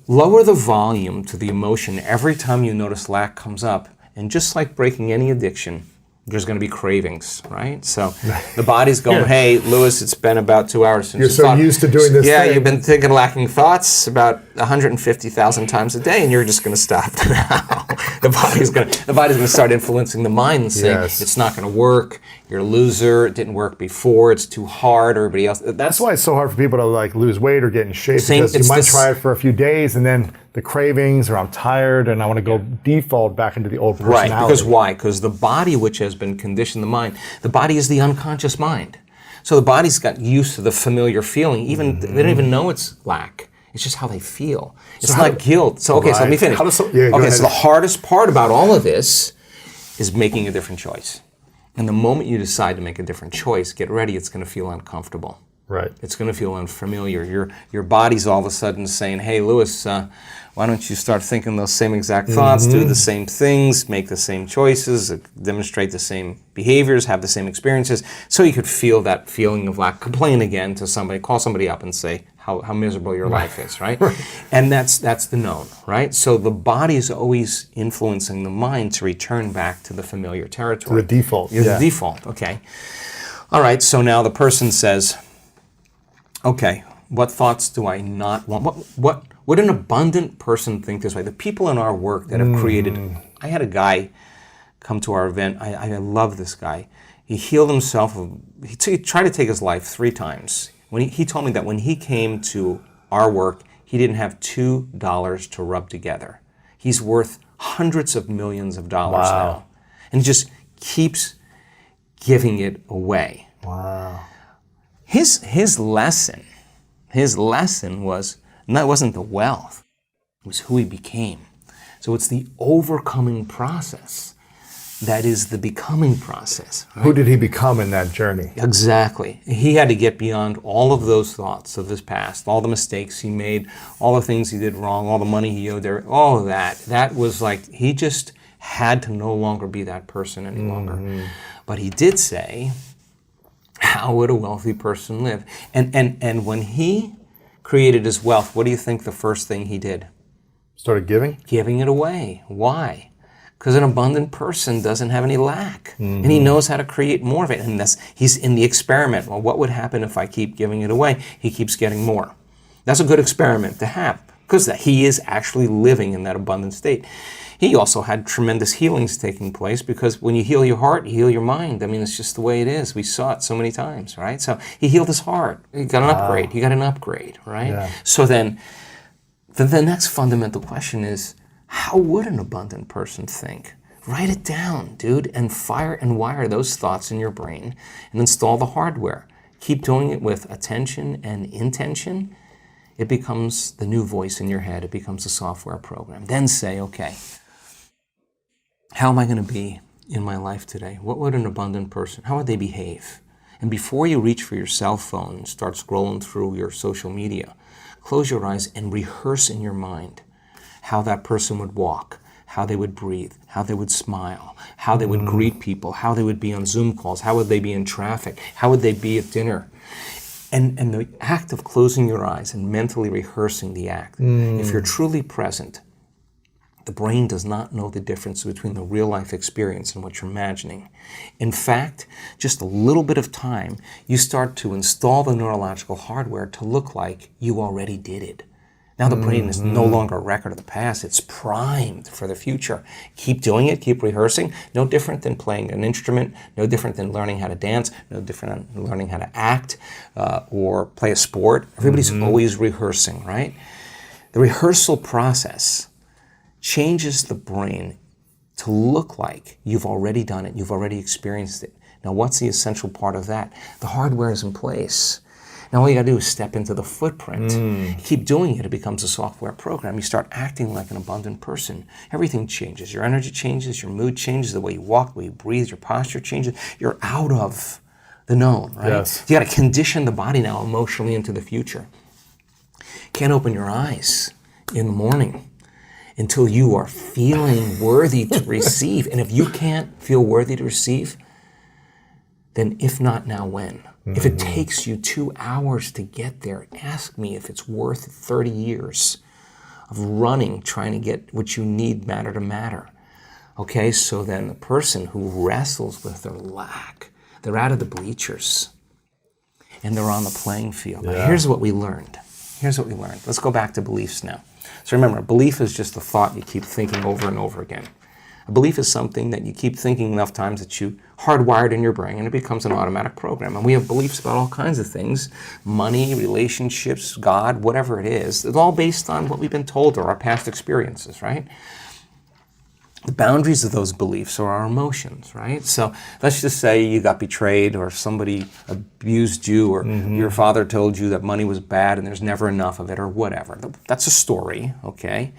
Speaker 1: lower the volume to the emotion every time you notice lack comes up. And just like breaking any addiction, there's going to be cravings, right? So the body's going, hey, Lewis, it's been about 2 hours since
Speaker 4: you're so used to doing this thing.
Speaker 1: You've been thinking lacking thoughts about 150,000 times a day, and you're just going to stop now. The body's going to start influencing the mind and saying, it's not going to work, you're a loser, it didn't work before, it's too hard, everybody else. That's why
Speaker 4: it's so hard for people to lose weight or get in shape, because you might try it for a few days and then the cravings, or I'm tired and I want to go default back into the old personality.
Speaker 1: Right, because why? Because the body, which has been conditioned, the mind, the body is the unconscious mind. So the body's got used to the familiar feeling, even they don't even know it's lack. It's just how they feel. It's not guilt. So so let me finish. So the hardest part about all of this is making a different choice. And the moment you decide to make a different choice, get ready, it's going to feel uncomfortable.
Speaker 4: Right.
Speaker 1: It's going to feel unfamiliar. Your body's all of a sudden saying, hey, Lewis, why don't you start thinking those same exact thoughts, do the same things, make the same choices, demonstrate the same behaviors, have the same experiences, so you could feel that feeling of lack. Complain again to somebody, call somebody up and say how miserable your life is, right? And that's the known, right? So the body is always influencing the mind to return back to the familiar territory.
Speaker 4: To the default.
Speaker 1: The default, okay. All right, so now the person says, okay, what thoughts do I not want? What would an abundant person think this way? The people in our work that have created, I had a guy come to our event. I love this guy. He healed himself. He tried to take his life 3 times. When he told me that when he came to our work, he didn't have $2 to rub together. He's worth hundreds of millions of dollars now. And he just keeps giving it away.
Speaker 4: Wow.
Speaker 1: His lesson wasn't the wealth, it was who he became. So it's the overcoming process that is the becoming process. Right?
Speaker 4: Who did he become in that journey?
Speaker 1: Exactly. He had to get beyond all of those thoughts of his past, all the mistakes he made, all the things he did wrong, all the money he owed there, all of that. That was like, he just had to no longer be that person any longer. But he did say, how would a wealthy person live? And when he created his wealth, what do you think the first thing he did?
Speaker 4: Started giving?
Speaker 1: Giving it away. Why? Because an abundant person doesn't have any lack. And he knows how to create more of it. And he's in the experiment. Well, what would happen if I keep giving it away? He keeps getting more. That's a good experiment to have, because he is actually living in that abundant state. He also had tremendous healings taking place, because when you heal your heart, you heal your mind. I mean, it's just the way it is. We saw it so many times, right? So he healed his heart. He got an upgrade. He got an upgrade, right? Yeah. So then the next fundamental question is, how would an abundant person think? Write it down, dude, and fire and wire those thoughts in your brain and install the hardware. Keep doing it with attention and intention. It becomes the new voice in your head. It becomes a software program. Then say, okay, how am I going to be in my life today? What would an abundant person, how would they behave? And before you reach for your cell phone and start scrolling through your social media, close your eyes and rehearse in your mind how that person would walk, how they would breathe, how they would smile, how they would greet people, how they would be on Zoom calls, how would they be in traffic, how would they be at dinner. And the act of closing your eyes and mentally rehearsing the act, if you're truly present, the brain does not know the difference between the real life experience and what you're imagining. In fact, just a little bit of time, you start to install the neurological hardware to look like you already did it. Now the brain is no longer a record of the past. It's primed for the future. Keep doing it. Keep rehearsing. No different than playing an instrument. No different than learning how to dance. No different than learning how to act or play a sport. Everybody's always rehearsing, right? The rehearsal process changes the brain to look like you've already done it. You've already experienced it. Now, what's the essential part of that? The hardware is in place. Now all you got to do is step into the footprint. Keep doing it. It becomes a software program. You start acting like an abundant person. Everything changes. Your energy changes. Your mood changes. The way you walk, the way you breathe, your posture changes. You're out of the known, right?
Speaker 4: Yes.
Speaker 1: You got to condition the body now emotionally into the future. Can't open your eyes in the morning until you are feeling worthy to receive. And if you can't feel worthy to receive, then if not now, when? If it takes you 2 hours to get there, ask me if it's worth 30 years of running, trying to get what you need matter to matter. Okay, so then the person who wrestles with their lack, they're out of the bleachers and they're on the playing field. Now, here's what we learned. Let's go back to beliefs now. So remember, a belief is just a thought you keep thinking over and over again. A belief is something that you keep thinking enough times that you hardwired in your brain and it becomes an automatic program. And we have beliefs about all kinds of things, money, relationships, God, whatever it is. It's all based on what we've been told or our past experiences, right? The boundaries of those beliefs are our emotions, right? So let's just say you got betrayed or somebody abused you or your father told you that money was bad and there's never enough of it or whatever. That's a story, okay?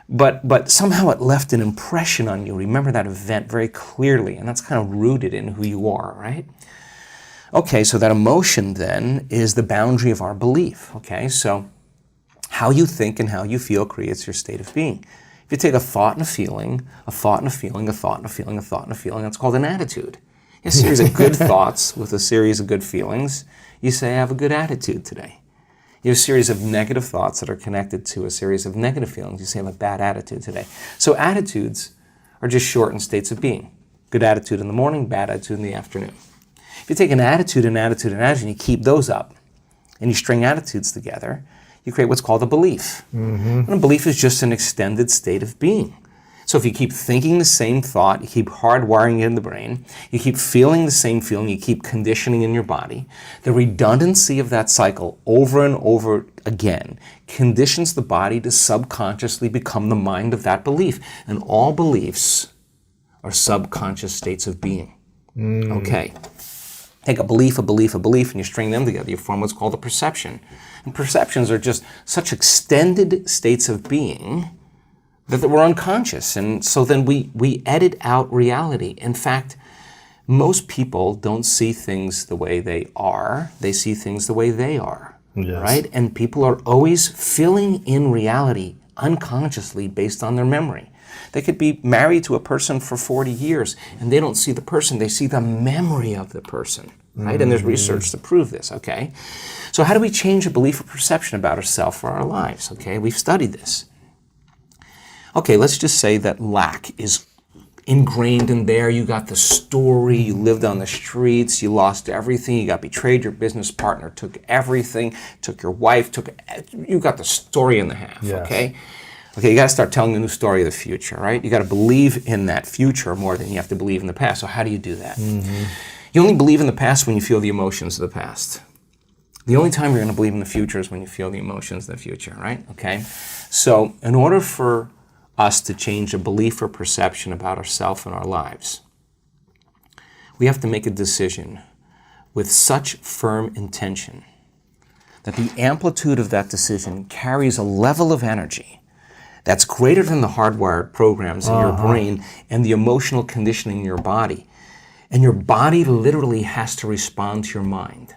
Speaker 1: But somehow it left an impression on you. Remember that event very clearly, and that's kind of rooted in who you are, right? Okay, so that emotion then is the boundary of our belief, okay? So how you think and how you feel creates your state of being. If you take a thought and a feeling, a thought and a feeling, a thought and a feeling, a thought and a feeling, that's called an attitude. A series of good thoughts with a series of good feelings, you say, I have a good attitude today. You have a series of negative thoughts that are connected to a series of negative feelings. You say, I have a bad attitude today. So attitudes are just shortened states of being. Good attitude in the morning, bad attitude in the afternoon. If you take an attitude, and you keep those up, and you string attitudes together, you create what's called a belief. And a belief is just an extended state of being. So if you keep thinking the same thought, you keep hardwiring it in the brain, you keep feeling the same feeling, you keep conditioning in your body, the redundancy of that cycle over and over again conditions the body to subconsciously become the mind of that belief. And all beliefs are subconscious states of being. Okay. Take a belief, and you string them together, you form what's called a perception. And perceptions are just such extended states of being that we're unconscious. And so then we edit out reality. In fact, most people don't see things the way they are. They see things the way they are, right? And people are always filling in reality unconsciously based on their memory. They could be married to a person for 40 years and they don't see the person, they see the memory of the person, right? And there's research to prove this, okay? So how do we change a belief or perception about ourselves or our lives, okay? We've studied this. Okay, let's just say that lack is ingrained in there. You got the story, you lived on the streets, you lost everything, you got betrayed, your business partner took everything, took your wife, you got the story in the half, okay? Okay, you got to start telling a new story of the future, right? You got to believe in that future more than you have to believe in the past. So how do you do that? You only believe in the past when you feel the emotions of the past. The only time you're going to believe in the future is when you feel the emotions of the future, right? Okay? So in order for us to change a belief or perception about ourselves and our lives, we have to make a decision with such firm intention that the amplitude of that decision carries a level of energy that's greater than the hardwired programs in your brain and the emotional conditioning in your body. And your body literally has to respond to your mind.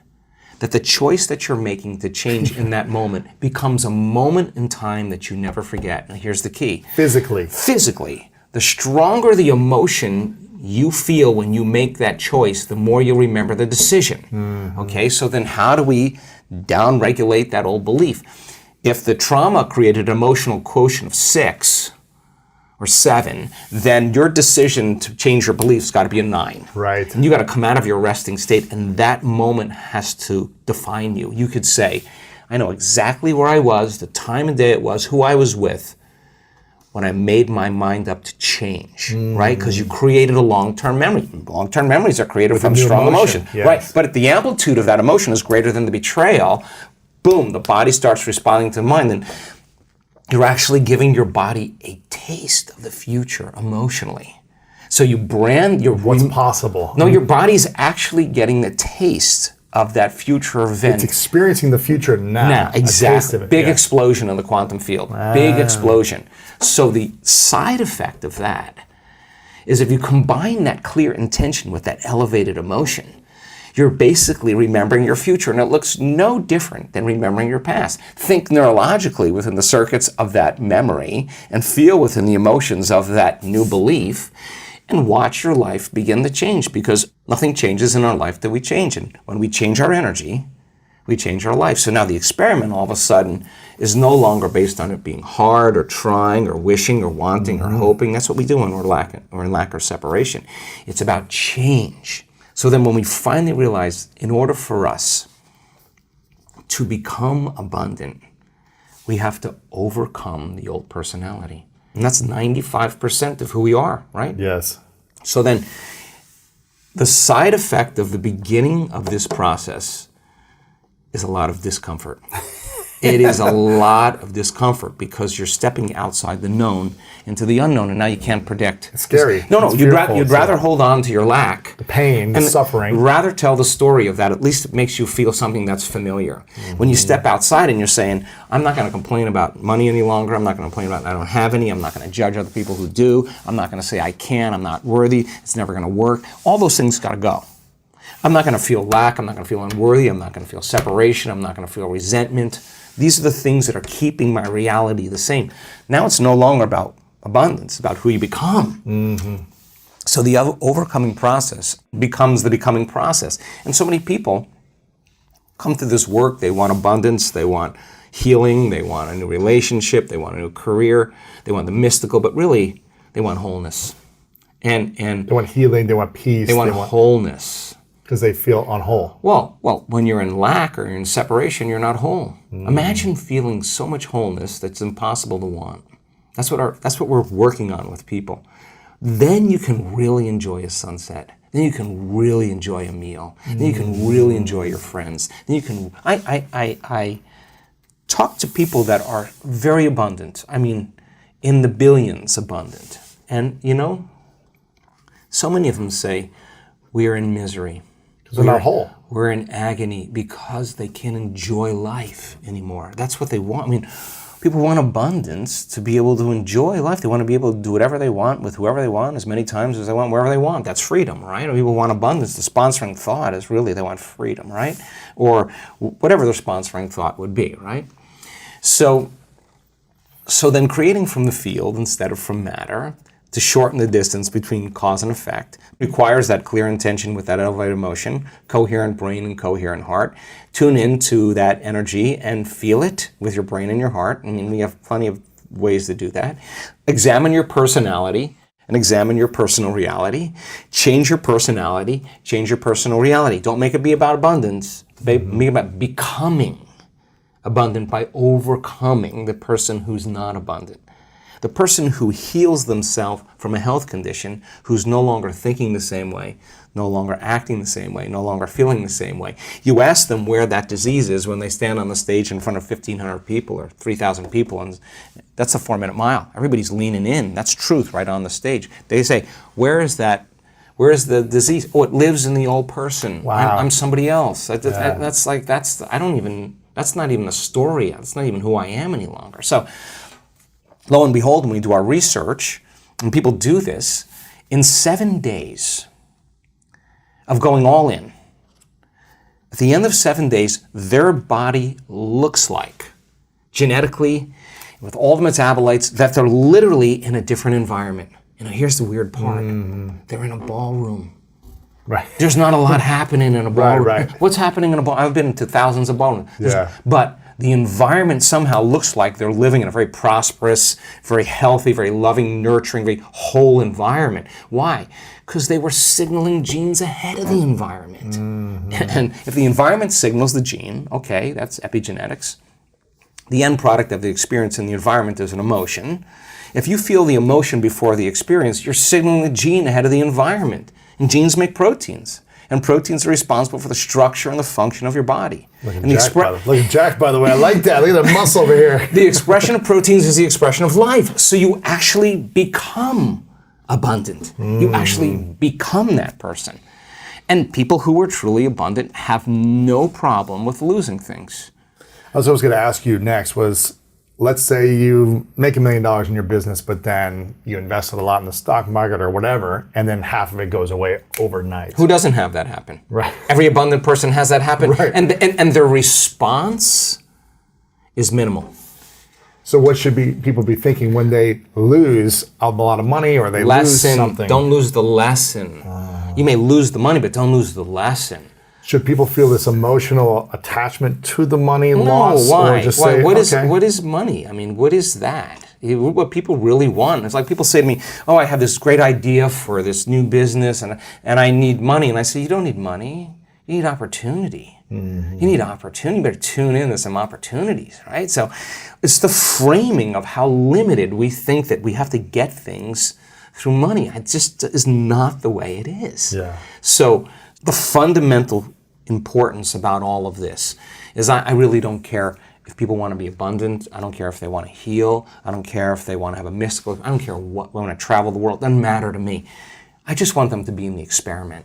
Speaker 1: That the choice that you're making to change in that moment becomes a moment in time that you never forget. And here's the key. Physically, the stronger the emotion you feel when you make that choice, the more you'll remember the decision. Okay, so then how do we down-regulate that old belief? If the trauma created an emotional quotient of 6 or 7, then your decision to change your beliefs got to be a 9.
Speaker 4: Right.
Speaker 1: And you got to come out of your resting state, and that moment has to define you. You could say, I know exactly where I was, the time of day it was, who I was with, when I made my mind up to change, right? Because you created a long-term memory. Long-term memories are created from strong emotion. Right? But if the amplitude of that emotion is greater than the betrayal, boom, the body starts responding to the mind, and you're actually giving your body a taste of the future emotionally. So you brand your...
Speaker 4: What's possible.
Speaker 1: No, your body's actually getting the taste of that future event.
Speaker 4: It's experiencing the future now.
Speaker 1: Now, exactly. Big explosion in the quantum field. Big explosion. So the side effect of that is if you combine that clear intention with that elevated emotion, you're basically remembering your future, and it looks no different than remembering your past. Think neurologically within the circuits of that memory and feel within the emotions of that new belief and watch your life begin to change, because nothing changes in our life that we change. And when we change our energy, we change our life. So now the experiment all of a sudden is no longer based on it being hard or trying or wishing or wanting or hoping. That's what we do when we're in lack or separation. It's about change. So then when we finally realize, in order for us to become abundant, we have to overcome the old personality. And that's 95% of who we are, right?
Speaker 4: Yes.
Speaker 1: So then the side effect of the beginning of this process is a lot of discomfort. It is a lot of discomfort because you're stepping outside the known into the unknown, and now you can't predict.
Speaker 4: It's scary.
Speaker 1: No, you'd rather hold on to your lack.
Speaker 4: The pain, the suffering.
Speaker 1: Rather tell the story of that. At least it makes you feel something that's familiar. When you step outside and you're saying, I'm not going to complain about money any longer. I'm not going to complain about I don't have any. I'm not going to judge other people who do. I'm not going to say I can't. I'm not worthy. It's never going to work. All those things got to go. I'm not going to feel lack. I'm not going to feel unworthy. I'm not going to feel separation. I'm not going to feel resentment. These are the things that are keeping my reality the same. Now it's no longer about abundance, it's about who you become. So the overcoming process becomes the becoming process. And so many people come to this work, they want abundance, they want healing, they want a new relationship, they want a new career, they want the mystical, but really they want wholeness. And
Speaker 4: they want healing, they want peace.
Speaker 1: They want wholeness.
Speaker 4: Because they feel unwhole.
Speaker 1: Well, when you're in lack or you're in separation, you're not whole. Imagine feeling so much wholeness that's impossible to want. That's what we're working on with people. Then you can really enjoy a sunset. Then you can really enjoy a meal. Then you can really enjoy your friends. Then you can. I talk to people that are very abundant. I mean, in the billions abundant, and so many of them say we are in misery.
Speaker 4: Because they're not whole.
Speaker 1: We're in agony because they can't enjoy life anymore. That's what they want. I mean, People want abundance to be able to enjoy life. They want to be able to do whatever they want with whoever they want, as many times as they want, wherever they want. That's freedom, right? Or people want abundance. The sponsoring thought is really they want freedom, right? Or whatever their sponsoring thought would be, right? So then creating from the field instead of from matter, to shorten the distance between cause and effect, requires that clear intention with that elevated emotion, coherent brain and coherent heart. Tune into that energy and feel it with your brain and your heart. I mean, we have plenty of ways to do that. Examine your personality and examine your personal reality. Change your personality, change your personal reality. Don't make it be about abundance. Make it about becoming abundant by overcoming the person who's not abundant. The person who heals themselves from a health condition, who's no longer thinking the same way, no longer acting the same way, no longer feeling the same way. You ask them where that disease is when they stand on the stage in front of 1,500 people or 3,000 people, and that's a 4-minute mile. Everybody's leaning in. That's truth right on the stage. They say, where is that? Where is the disease? Oh, it lives in the old person.
Speaker 4: Wow.
Speaker 1: I'm somebody else. That's not even a story. That's not even who I am any longer. So, lo and behold, when we do our research, and people do this, in 7 days of going all in, at the end of 7 days, their body looks like, genetically, with all the metabolites, that they're literally in a different environment. You know, here's the weird part. They're in a ballroom.
Speaker 4: Right.
Speaker 1: There's not a lot happening in a ballroom.
Speaker 4: Right.
Speaker 1: What's happening in a ballroom? I've been to thousands of ballrooms.
Speaker 4: Yeah.
Speaker 1: But the environment somehow looks like they're living in a very prosperous, very healthy, very loving, nurturing, very whole environment. Why? Because they were signaling genes ahead of the environment. And if the environment signals the gene, okay, that's epigenetics. The end product of the experience in the environment is an emotion. If you feel the emotion before the experience, you're signaling the gene ahead of the environment. And genes make proteins. And proteins are responsible for the structure and the function of your body.
Speaker 4: Look at Jack, by the way. I like that. Look at that muscle over here.
Speaker 1: The expression of proteins is the expression of life. So you actually become abundant. You actually become that person. And people who are truly abundant have no problem with losing things.
Speaker 4: I was going to ask you next was, let's say you make $1 million in your business, but then you invested a lot in the stock market or whatever, and then half of it goes away overnight.
Speaker 1: Who doesn't have that happen?
Speaker 4: Right.
Speaker 1: Every abundant person has that happen.
Speaker 4: Right.
Speaker 1: And their response is minimal.
Speaker 4: So what should people be thinking when they lose a lot of money or they lose something?
Speaker 1: Don't lose the lesson. You may lose the money, but don't lose the lesson.
Speaker 4: Should people feel this emotional attachment to the money loss?
Speaker 1: No, why?
Speaker 4: Or just
Speaker 1: Why?
Speaker 4: say,
Speaker 1: What is money? I mean, what is that? What people really want. It's like people say to me, oh, I have this great idea for this new business and I need money. And I say, you don't need money. You need opportunity. You need opportunity. You better tune in to some opportunities, right? So it's the framing of how limited we think that we have to get things through money. It just is not the way it is.
Speaker 4: Yeah.
Speaker 1: So the fundamental importance about all of this is I really don't care if people want to be abundant. I don't care if they want to heal. I don't care if they want to have a mystical. I don't care what, want to travel the world. It doesn't matter to me. I just want them to be in the experiment.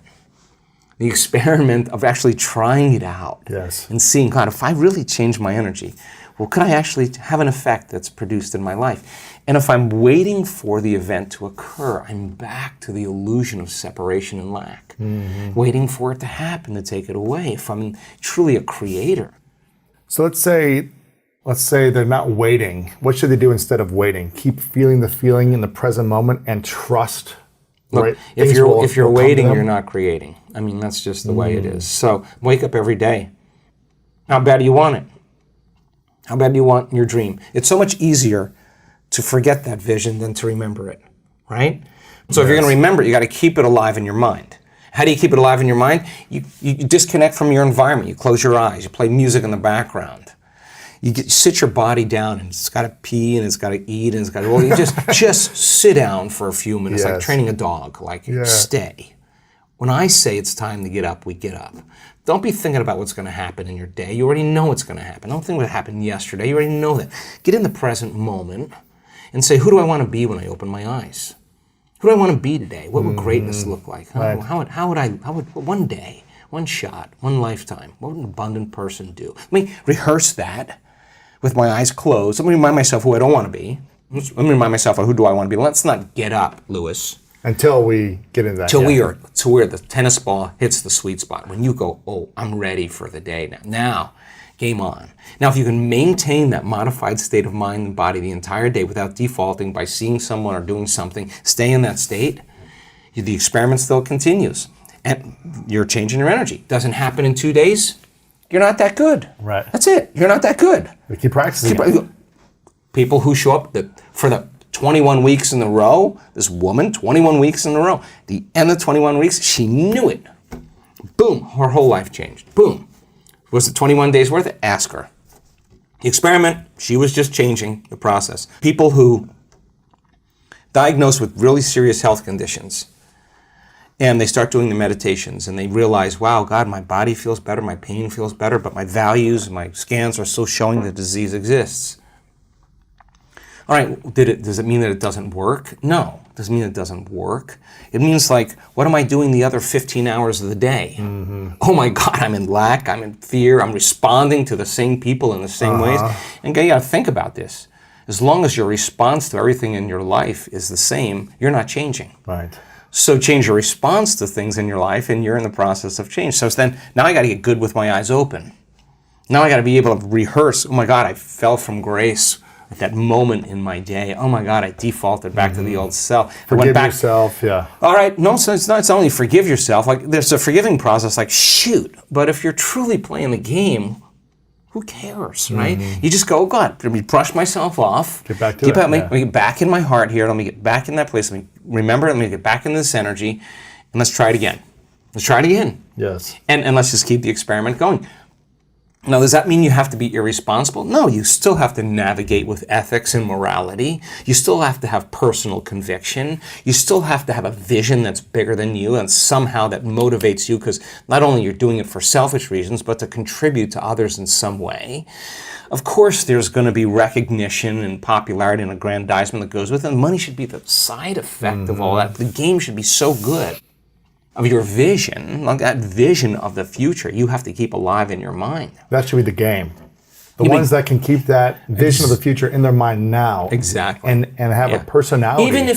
Speaker 1: The experiment of actually trying it out.
Speaker 4: Yes.
Speaker 1: And seeing, God, if I really change my energy, well, could I actually have an effect that's produced in my life? And if I'm waiting for the event to occur, I'm back to the illusion of separation and lack. Waiting for it to happen to take it away. If I'm truly a creator.
Speaker 4: So let's say they're not waiting. What should they do instead of waiting? Keep feeling the feeling in the present moment and trust.
Speaker 1: Look,
Speaker 4: right?
Speaker 1: if you're waiting, you're not creating. I mean, that's just the way it is. So wake up every day. How bad do you want it? How bad do you want your dream? It's so much easier to forget that vision than to remember it, right? So if you're going to remember it, you got to keep it alive in your mind. How do you keep it alive in your mind? You disconnect from your environment. You close your eyes. You play music in the background. You sit your body down, and it's got to pee, and it's got to eat, and it's got to. Well, you just sit down for a few minutes, like training a dog. Like stay. When I say it's time to get up, we get up. Don't be thinking about what's going to happen in your day. You already know what's going to happen. Don't think what happened yesterday. You already know that. Get in the present moment and say, who do I want to be when I open my eyes? Who do I want to be today? What would greatness look like? How would one day, one shot, one lifetime, what would an abundant person do? Let me rehearse that with my eyes closed. Let me remind myself who I don't want to be. Let me remind myself of who do I want to be. Let's not get up, Lewis.
Speaker 4: Until we get into that.
Speaker 1: Till where the tennis ball hits the sweet spot. When you go, oh, I'm ready for the day now. Now, game on. Now, if you can maintain that modified state of mind and body the entire day without defaulting by seeing someone or doing something, stay in that state, the experiment still continues. And you're changing your energy. Doesn't happen in 2 days, you're not that good.
Speaker 4: Right.
Speaker 1: That's it. You're not that good.
Speaker 4: We keep practicing.
Speaker 1: People who show up for the 21 weeks in a row, this woman, 21 weeks in a row, the end of 21 weeks, she knew it. Boom, her whole life changed. Boom. Was it 21 days worth it? Ask her. The experiment, she was just changing the process. People who diagnosed with really serious health conditions, and they start doing the meditations, and they realize, wow, God, my body feels better, my pain feels better, but my values, my scans are still showing the disease exists. All right, does it mean that it doesn't work? No, it doesn't mean it doesn't work. It means, like, what am I doing the other 15 hours of the day? Mm-hmm. Oh my God, I'm in lack, I'm in fear, I'm responding to the same people in the same ways. And you gotta think about this. As long as your response to everything in your life is the same, you're not changing.
Speaker 4: Right.
Speaker 1: So change your response to things in your life, and you're in the process of change. So then, now I gotta get good with my eyes open. Now I gotta be able to rehearse, oh my God, I fell from grace at that moment in my day. Oh my God, I defaulted back to the old self.
Speaker 4: Forgive yourself, yeah.
Speaker 1: All right, no, so it's only forgive yourself. Like, there's a forgiving process, like, shoot. But if you're truly playing the game, who cares, right? You just go, oh God, let me brush myself off.
Speaker 4: Get back to it.
Speaker 1: Let me get back in my heart here. Let me get back in that place. Let me remember it. Let me get back in this energy. And let's try it again. Let's try it again.
Speaker 4: Yes.
Speaker 1: And let's just keep the experiment going. Now, does that mean you have to be irresponsible? No, you still have to navigate with ethics and morality. You still have to have personal conviction. You still have to have a vision that's bigger than you and somehow that motivates you, because not only you're doing it for selfish reasons, but to contribute to others in some way. Of course, there's going to be recognition and popularity and aggrandizement that goes with it. And money should be the side effect of all that. The game should be so good. Of your vision, like that vision of the future, you have to keep alive in your mind.
Speaker 4: That should be the game. The ones that can keep that vision of the future in their mind now.
Speaker 1: Exactly.
Speaker 4: And have a personality.
Speaker 1: Even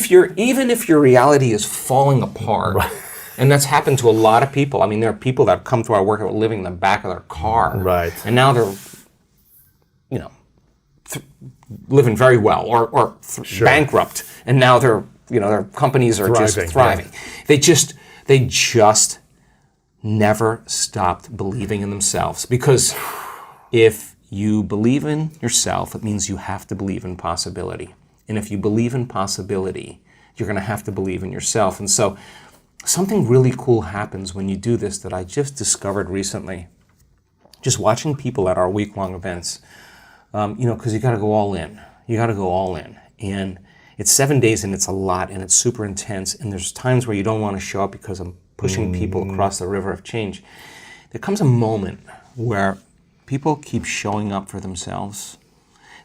Speaker 1: if your reality is falling apart. Right. And that's happened to a lot of people. I mean, there are people that come to our work that were living in the back of their car.
Speaker 4: Right.
Speaker 1: And now they're, living very well or bankrupt. And now their companies are just thriving. Yeah. They just never stopped believing in themselves, because if you believe in yourself, it means you have to believe in possibility. And if you believe in possibility, you're going to have to believe in yourself. And so something really cool happens when you do this that I just discovered recently, just watching people at our week-long events, because you got to go all in. You got to go all in. And it's 7 days, and it's a lot, and it's super intense, and there's times where you don't want to show up because I'm pushing people across the river of change. There comes a moment where people keep showing up for themselves.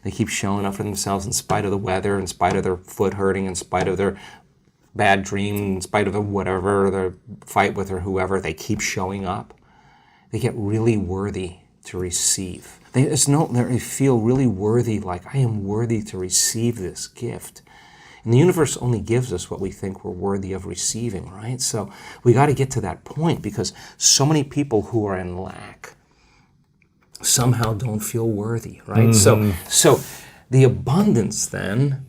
Speaker 1: They keep showing up for themselves in spite of the weather, in spite of their foot hurting, in spite of their bad dream, in spite of the whatever, their fight with or whoever. They keep showing up. They get really worthy to receive. They feel really worthy, like, I am worthy to receive this gift. And the universe only gives us what we think we're worthy of receiving, right? So we got to get to that point, because so many people who are in lack somehow don't feel worthy, right? So the abundance then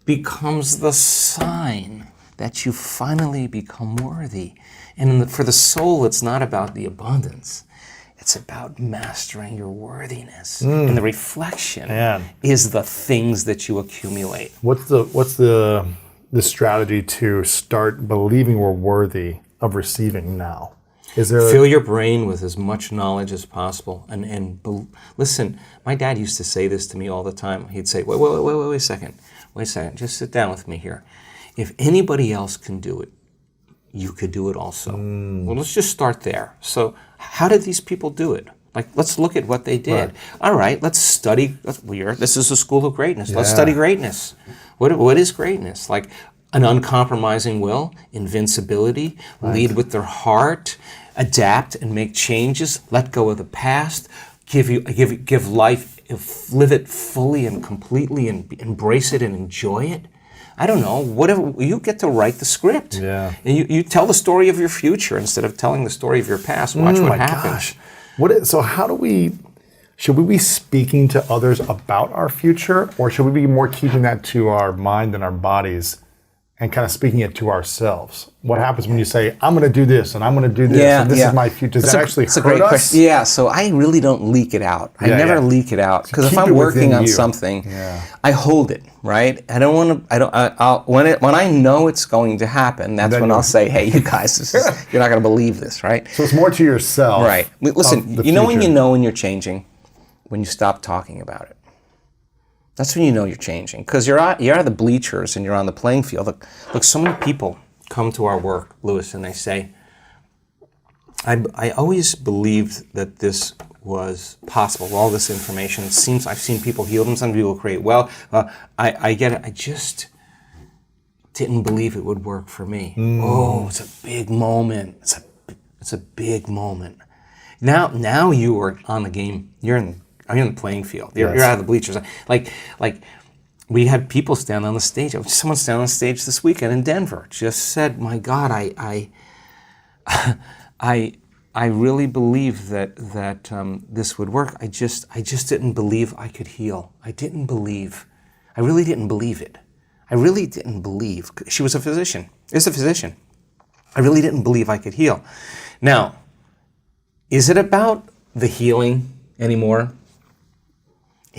Speaker 1: becomes the sign that you finally become worthy. And for the soul, it's not about the abundance. It's about mastering your worthiness. And the reflection is the things that you accumulate.
Speaker 4: What's the strategy to start believing we're worthy of receiving now? Is there
Speaker 1: Fill your brain with as much knowledge as possible. And listen, my dad used to say this to me all the time. He'd say, wait a second. Just sit down with me here. If anybody else can do it, you could do it also. Well, let's just start there. So how did these people do it? Like, let's look at what they did. Right. All right, let's study. This is a school of greatness. Let's study greatness. What is greatness? Like an uncompromising will, invincibility, lead with their heart, adapt and make changes, let go of the past, give life, live it fully and completely, and embrace it and enjoy it. I don't know, whatever, you get to write the script.
Speaker 4: Yeah.
Speaker 1: And you tell the story of your future instead of telling the story of your past. Watch what happens.
Speaker 4: Gosh. So how do should we be speaking to others about our future, or should we be more keeping that to our mind and our bodies and kind of speaking it to ourselves? What happens when you say, I'm going to do this and I'm going to do this and this is my future? Does that actually hurt us?
Speaker 1: Question. Yeah, so I really don't leak it out. I never leak it out, because if I'm working on something, I hold it, right? I don't want to, when I know it's going to happen, that's when I'll say, hey, you guys, you're not going to believe this, right?
Speaker 4: So it's more to yourself.
Speaker 1: Right. Listen, you know when you're changing? When you stop talking about it. That's when you know you're changing, because you're out of the bleachers and you're on the playing field. Look, so many people come to our work, Louis, and they say, I always believed that this was possible. All this information, it seems I've seen people heal themselves, people create well. I get it. I just didn't believe it would work for me. Oh, it's a big moment. It's a big moment. Now you are on the game. You're in the playing field. You're out of the bleachers. Like we had people stand on the stage. Someone stand on the stage this weekend in Denver. Just said, "My God, I really believe that this would work. I just didn't believe I could heal. I really didn't believe it. I really didn't believe." She was a physician. Is a physician. I really didn't believe I could heal. Now, is it about the healing anymore?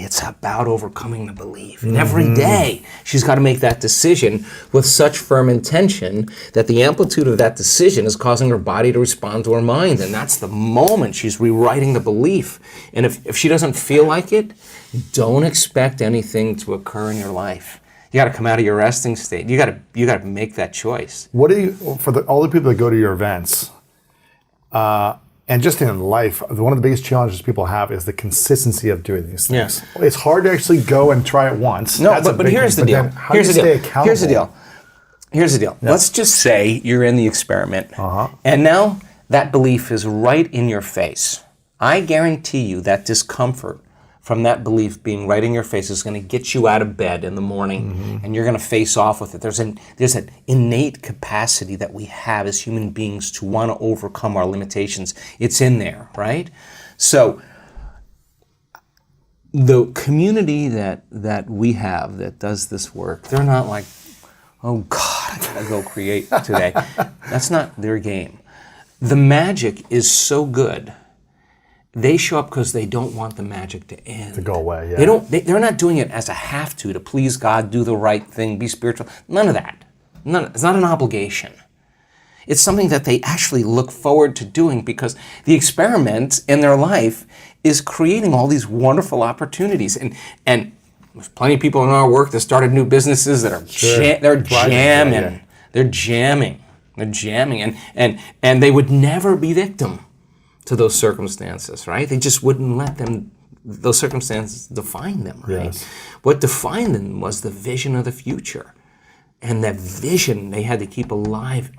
Speaker 1: It's about overcoming the belief. And every day, she's got to make that decision with such firm intention that the amplitude of that decision is causing her body to respond to her mind. And that's the moment she's rewriting the belief. And if she doesn't feel like it, don't expect anything to occur in your life. You got to come out of your resting state. You got to make that choice.
Speaker 4: What do you, for all the people that go to your events, and just in life, one of the biggest challenges people have is the consistency of doing these things.
Speaker 1: Yeah.
Speaker 4: It's hard to actually go and try it once.
Speaker 1: No, but here's the deal. Here's the deal. Yeah. Let's just say you're in the experiment, and now that belief is right in your face. I guarantee you that discomfort from that belief being right in your face is going to get you out of bed in the morning, and you're going to face off with it. There's an innate capacity that we have as human beings to want to overcome our limitations. It's in there, right? So the community that we have that does this work, they're not like, oh God, I gotta go create today. That's not their game. The magic is so good. They show up because they don't want the magic to end.
Speaker 4: To go away, yeah.
Speaker 1: They're not doing it as a have to please God, do the right thing, be spiritual. None of that. It's not an obligation. It's something that they actually look forward to doing, because the experiment in their life is creating all these wonderful opportunities. And there's plenty of people in our work that started new businesses that are they're jamming. They're jamming. And they would never be victim to those circumstances, right? They just wouldn't let those circumstances define them, right?
Speaker 4: Yes.
Speaker 1: What defined them was the vision of the future. And that vision they had to keep alive,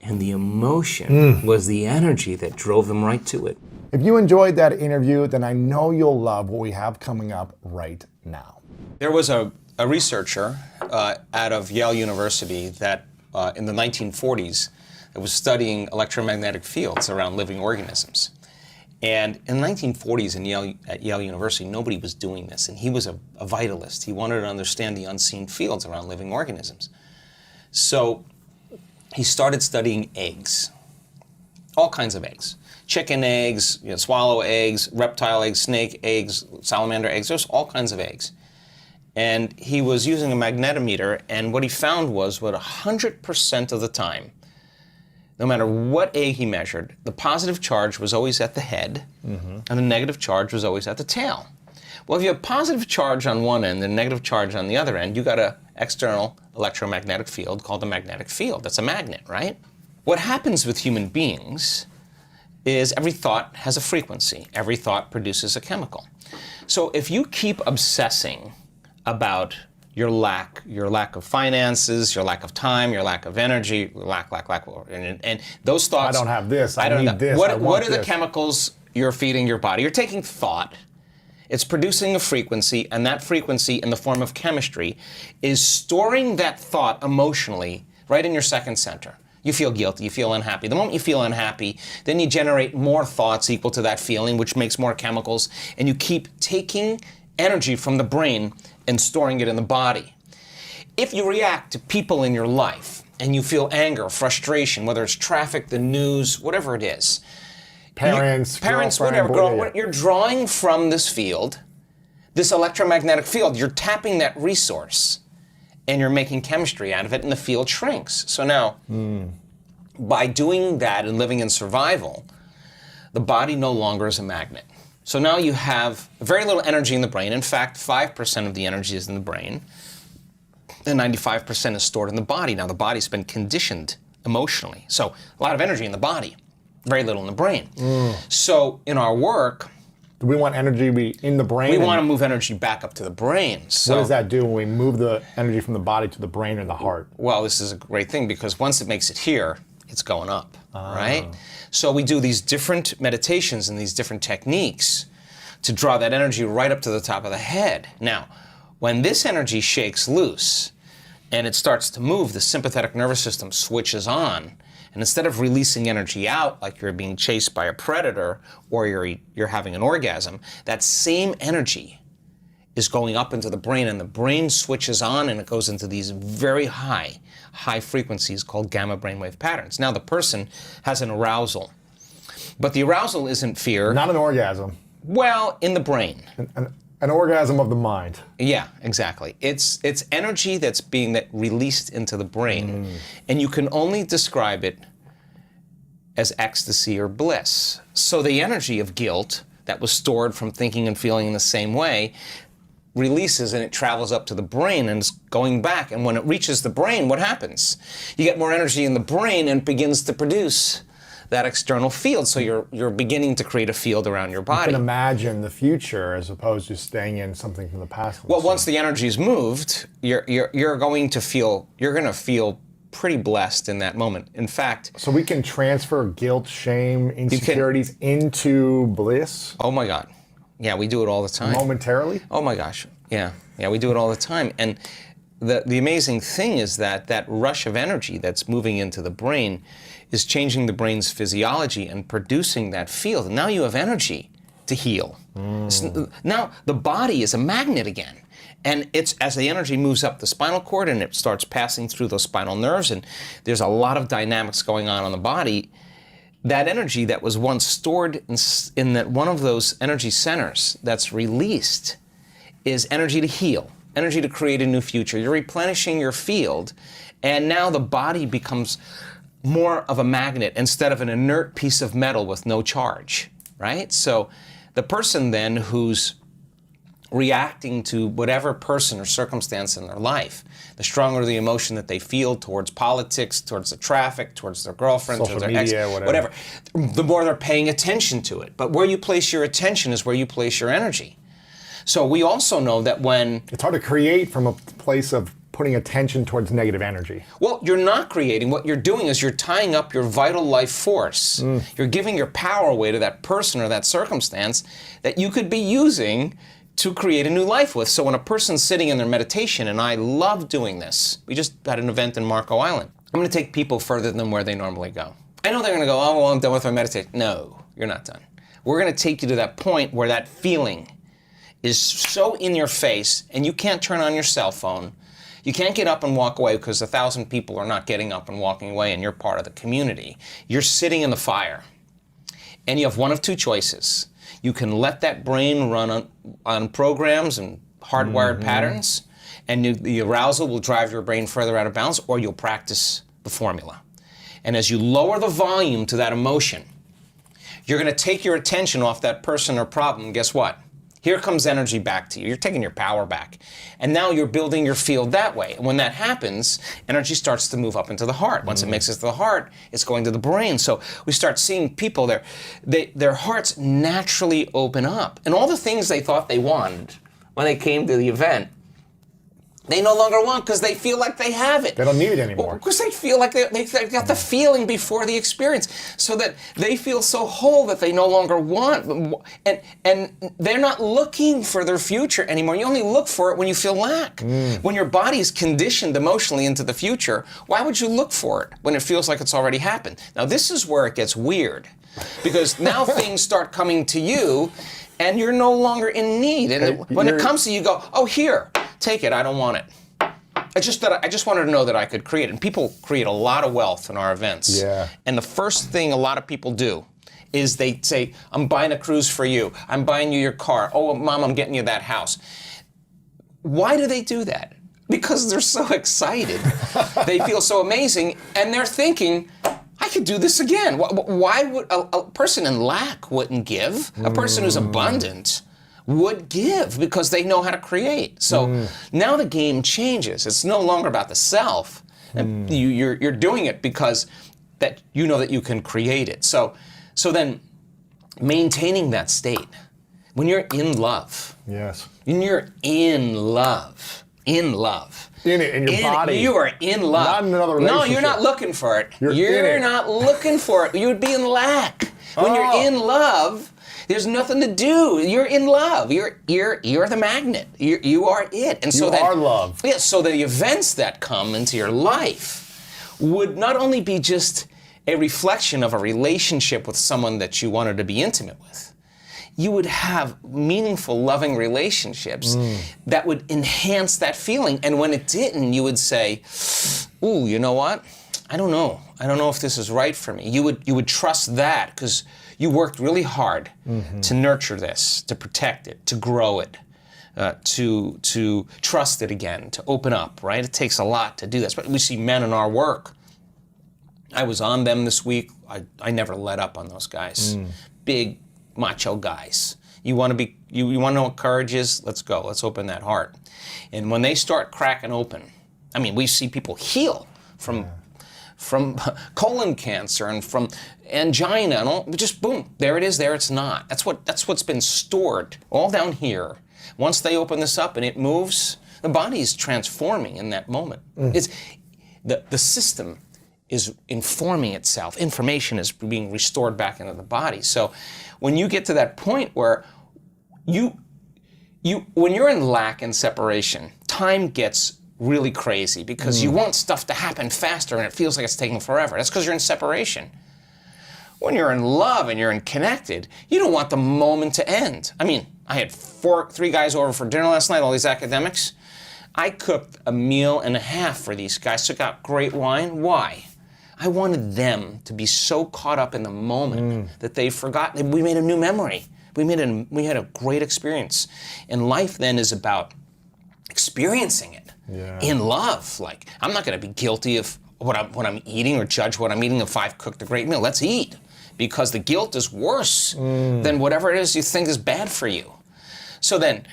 Speaker 1: and the emotion was the energy that drove them right to it.
Speaker 4: If you enjoyed that interview, then I know you'll love what we have coming up right now.
Speaker 1: There was a researcher out of Yale University that in the 1940s that was studying electromagnetic fields around living organisms. And in the 1940s at Yale University, nobody was doing this, and he was a vitalist. He wanted to understand the unseen fields around living organisms. So he started studying eggs, all kinds of eggs. Chicken eggs, swallow eggs, reptile eggs, snake eggs, salamander eggs, there's all kinds of eggs. And he was using a magnetometer, and what he found was, 100% of the time, no matter what egg he measured, the positive charge was always at the head, and the negative charge was always at the tail. Well, if you have positive charge on one end and negative charge on the other end, you got an external electromagnetic field called the magnetic field. That's a magnet, right? What happens with human beings is every thought has a frequency. Every thought produces a chemical. So if you keep obsessing about your lack of finances, your lack of time, your lack of energy, lack, and those thoughts.
Speaker 4: I don't have this. I need this.
Speaker 1: What are the chemicals you're feeding your body. You're taking thought. It's producing a frequency, and that frequency in the form of chemistry is storing that thought emotionally right in your second center. You feel guilty, you feel unhappy. The moment you feel unhappy, then you generate more thoughts equal to that feeling, which makes more chemicals, and you keep taking energy from the brain and storing it in the body. If you react to people in your life and you feel anger, frustration, whether it's traffic, the news, whatever it is,
Speaker 4: parents,
Speaker 1: whatever, you're drawing from this field, this electromagnetic field, you're tapping that resource and you're making chemistry out of it and the field shrinks. So now, by doing that and living in survival, the body no longer is a magnet. So now you have very little energy in the brain. In fact, 5% of the energy is in the brain and 95% is stored in the body. Now the body's been conditioned emotionally. So a lot of energy in the body, very little in the brain. So in our work,
Speaker 4: do we want energy to be in the brain?
Speaker 1: We want to move energy back up to the brain. So
Speaker 4: what does that do when we move the energy from the body to the brain or the heart?
Speaker 1: Well, this is a great thing because once it makes it here, it's going up, right? So we do these different meditations and these different techniques to draw that energy right up to the top of the head. Now, when this energy shakes loose and it starts to move, the sympathetic nervous system switches on. And instead of releasing energy out like you're being chased by a predator or you're having an orgasm, that same energy is going up into the brain, and the brain switches on and it goes into these very high frequencies called gamma brainwave patterns. Now the person has an arousal, but the arousal isn't fear.
Speaker 4: Not an orgasm.
Speaker 1: Well, in the brain.
Speaker 4: An orgasm of the mind.
Speaker 1: Yeah, exactly. It's energy that's being released into the brain, and you can only describe it as ecstasy or bliss. So the energy of guilt that was stored from thinking and feeling in the same way releases and it travels up to the brain and is going back. And when it reaches the brain, what happens? You get more energy in the brain and it begins to produce that external field. So you're beginning to create a field around your body.
Speaker 4: You can imagine the future as opposed to staying in something from the past.
Speaker 1: Well, once the energy's moved, you're going to feel pretty blessed in that moment. In fact,
Speaker 4: so we can transfer guilt, shame, insecurities into bliss.
Speaker 1: Oh my God. Yeah, we do it all the time.
Speaker 4: Momentarily?
Speaker 1: Oh my gosh. Yeah, we do it all the time. And the amazing thing is that rush of energy that's moving into the brain is changing the brain's physiology and producing that field. And now you have energy to heal. Now the body is a magnet again. And it's as the energy moves up the spinal cord and it starts passing through those spinal nerves, and there's a lot of dynamics going on the body, that energy that was once stored in that one of those energy centers that's released is energy to heal, energy to create a new future. You're replenishing your field, and now the body becomes more of a magnet instead of an inert piece of metal with no charge, right? So the person then who's reacting to whatever person or circumstance in their life, the stronger the emotion that they feel towards politics, towards the traffic, towards their girlfriend,
Speaker 4: social
Speaker 1: towards their
Speaker 4: media,
Speaker 1: ex, whatever, the more they're paying attention to it. But where you place your attention is where you place your energy. So we also know that when...
Speaker 4: It's hard to create from a place of putting attention towards negative energy.
Speaker 1: Well, you're not creating. What you're doing is you're tying up your vital life force. You're giving your power away to that person or that circumstance that you could be using to create a new life with. So when a person's sitting in their meditation, and I love doing this, we just had an event in Marco Island. I'm going to take people further than where they normally go. I know they're going to go, oh, well, I'm done with my meditation. No, you're not done. We're going to take you to that point where that feeling is so in your face and you can't turn on your cell phone. You can't get up and walk away because 1,000 people are not getting up and walking away and you're part of the community. You're sitting in the fire and you have one of two choices. You can let that brain run on programs and hardwired patterns, and the arousal will drive your brain further out of balance, or you'll practice the formula. And as you lower the volume to that emotion, you're going to take your attention off that person or problem. Guess what? Here comes energy back to you. You're taking your power back. And now you're building your field that way. And when that happens, energy starts to move up into the heart. Once it makes it to the heart, it's going to the brain. So we start seeing people, their hearts naturally open up. And all the things they thought they wanted when they came to the event They no longer want because they feel like they have it.
Speaker 4: They don't need it anymore.
Speaker 1: Because they feel like they got the feeling before the experience. So that they feel so whole that they no longer want. And they're not looking for their future anymore. You only look for it when you feel lack. When your body is conditioned emotionally into the future, why would you look for it when it feels like it's already happened? Now this is where it gets weird. Because now things start coming to you and you're no longer in need. And when it comes to you, you go, oh, here. Take it, I don't want it. I just wanted to know that I could create it. And people create a lot of wealth in our events.
Speaker 4: Yeah.
Speaker 1: And the first thing a lot of people do is they say, I'm buying a cruise for you. I'm buying you your car. Oh, Mom, I'm getting you that house. Why do they do that? Because they're so excited. They feel so amazing. And they're thinking, I could do this again. Why would a person in lack wouldn't give? A person who's abundant would give because they know how to create. So now the game changes. It's no longer about the self. And you're doing it because that you know that you can create it. So then maintaining that state, when you're in love.
Speaker 4: Yes.
Speaker 1: When you're in love. In your
Speaker 4: body.
Speaker 1: You are in love.
Speaker 4: Not in another relationship.
Speaker 1: No, you're not looking for it.
Speaker 4: You're
Speaker 1: not looking for it. You would be in lack. When you're in love, there's nothing to do. You're in love. You're the magnet. You are it. And so
Speaker 4: you are love.
Speaker 1: Yeah. So the events that come into your life would not only be just a reflection of a relationship with someone that you wanted to be intimate with. You would have meaningful, loving relationships that would enhance that feeling. And when it didn't, you would say, "Ooh, you know what? I don't know. I don't know if this is right for me." You would trust that because you worked really hard to nurture this, to protect it, to grow it, to trust it again, to open up, right? It takes a lot to do this. But we see men in our work. I was on them this week. I never let up on those guys. Big, macho guys. You want to know what courage is? Let's go. Let's open that heart. And when they start cracking open, I mean, we see people heal from colon cancer and from angina and all, just boom, there it is, there it's not. That's what's been stored all down here. Once they open this up and it moves, the body is transforming in that moment. It's the system is informing itself. Information is being restored back into the body. So when you get to that point where when you're in lack and separation, time gets really crazy because you want stuff to happen faster and it feels like it's taking forever. That's because you're in separation. When you're in love and you're in connected, you don't want the moment to end. I mean, I had 3 guys over for dinner last night, all these academics. I cooked a meal and a half for these guys, took out great wine. Why? I wanted them to be so caught up in the moment that they forgot. We made a new memory. We had a great experience. And life then is about experiencing it in love. Like, I'm not going to be guilty of what I'm eating or judge what I'm eating if I've cooked a great meal. Let's eat. Because the guilt is worse than whatever it is you think is bad for you. So then,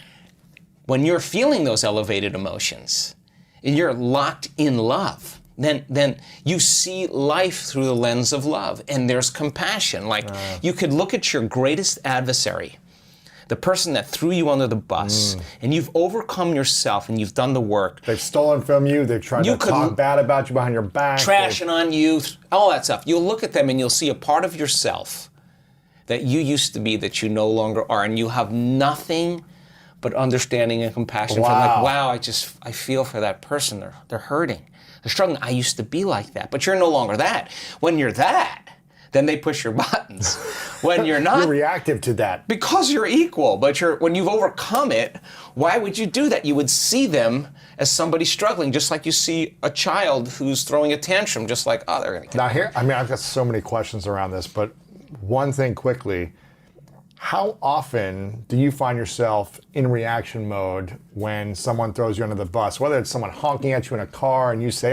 Speaker 1: when you're feeling those elevated emotions, and you're locked in love, then you see life through the lens of love, and there's compassion. Like, you could look at your greatest adversary, the person that threw you under the bus, and you've overcome yourself and you've done the work.
Speaker 4: They've stolen from you, they've tried to talk bad about you behind your back.
Speaker 1: Trashing on you, all that stuff. You'll look at them and you'll see a part of yourself that you used to be that you no longer are, and you have nothing but understanding and compassion for them. Like, wow, I feel for that person. They're hurting. They're struggling. I used to be like that, but you're no longer that. When you're that, then they push your buttons. When you're not,
Speaker 4: you're reactive to that.
Speaker 1: Because you're equal, but when you've overcome it, why would you do that? You would see them as somebody struggling, just like you see a child who's throwing a tantrum, just like, oh, they're gonna get
Speaker 4: now here. I mean, I've got so many questions around this, but one thing quickly. How often do you find yourself in reaction mode when someone throws you under the bus? Whether it's someone honking at you in a car and you say,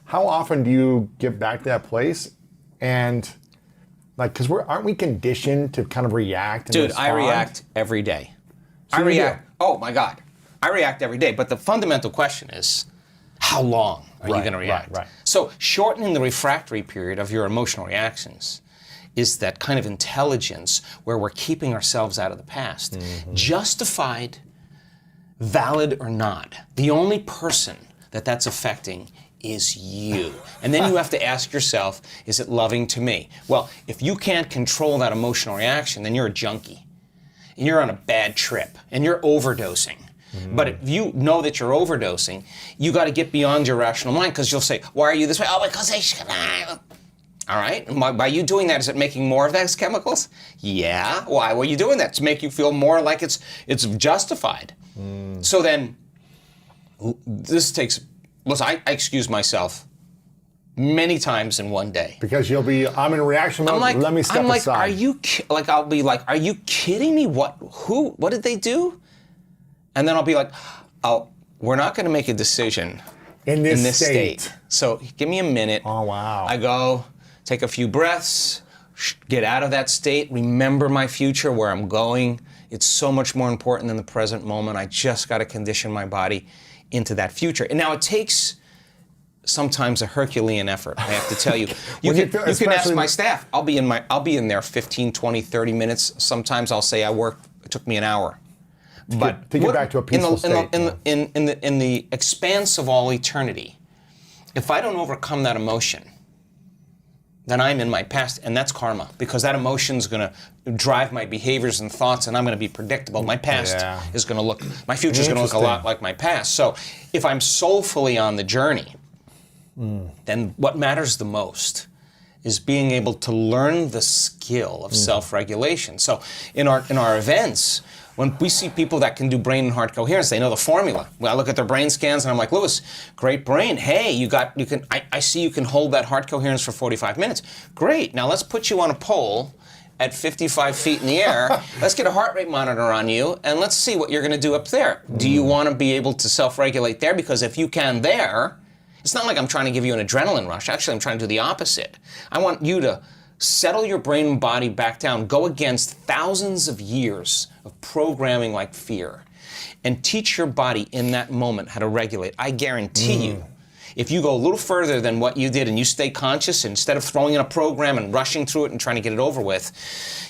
Speaker 4: how often do you get back to that place? And like, because aren't we conditioned to kind of react and respond?
Speaker 1: I react every day.
Speaker 4: So
Speaker 1: oh my God. I react every day. But the fundamental question is, how long are you going to react?
Speaker 4: Right.
Speaker 1: So shortening the refractory period of your emotional reactions is that kind of intelligence where we're keeping ourselves out of the past. Justified valid or not, the only person that that's affecting is you. And then you have to ask yourself, is it loving to me? Well, if you can't control that emotional reaction, then you're a junkie. And you're on a bad trip, and you're overdosing. But if you know that you're overdosing, you got to get beyond your rational mind, because you'll say, why are you this way? Oh, because I should. All right, and by you doing that, is it making more of those chemicals? Yeah. Why were you doing that? To make you feel more like it's justified. So then, this takes. Listen, I excuse myself many times in one day.
Speaker 5: Because you'll be, I'm in reaction mode, let me step aside.
Speaker 1: Are you, I'll be like, are you kidding me? What did they do? And then I'll be like, oh, we're not going to make a decision
Speaker 5: in this state.
Speaker 1: So give me a minute.
Speaker 5: Oh, wow.
Speaker 1: I go, take a few breaths, get out of that state, remember my future, where I'm going. It's so much more important than the present moment. I just got to condition my body into that future. And now it takes sometimes a Herculean effort, I have to tell you. You can ask my staff. I'll be in there 15, 20, 30 minutes. Sometimes I'll say it took me an hour. But
Speaker 5: to get back to a peaceful state.
Speaker 1: In the expanse of all eternity, if I don't overcome that emotion, then I'm in my past, and that's karma, because that emotion's going to drive my behaviors and thoughts, and I'm going to be predictable. My past is going to look, my future's going to look a lot like my past. So if I'm soulfully on the journey, then what matters the most is being able to learn the skill of self-regulation. So in our events, when we see people that can do brain and heart coherence, they know the formula. When I look at their brain scans and I'm like, Lewis, great brain. Hey, I see you can hold that heart coherence for 45 minutes. Great. Now let's put you on a pole at 55 feet in the air. Let's get a heart rate monitor on you, and let's see what you're going to do up there. Do you want to be able to self-regulate there? Because if you can there, it's not like I'm trying to give you an adrenaline rush. Actually, I'm trying to do the opposite. I want you to settle your brain and body back down, go against thousands of years of programming like fear, and teach your body in that moment how to regulate. I guarantee you, if you go a little further than what you did and you stay conscious, instead of throwing in a program and rushing through it and trying to get it over with,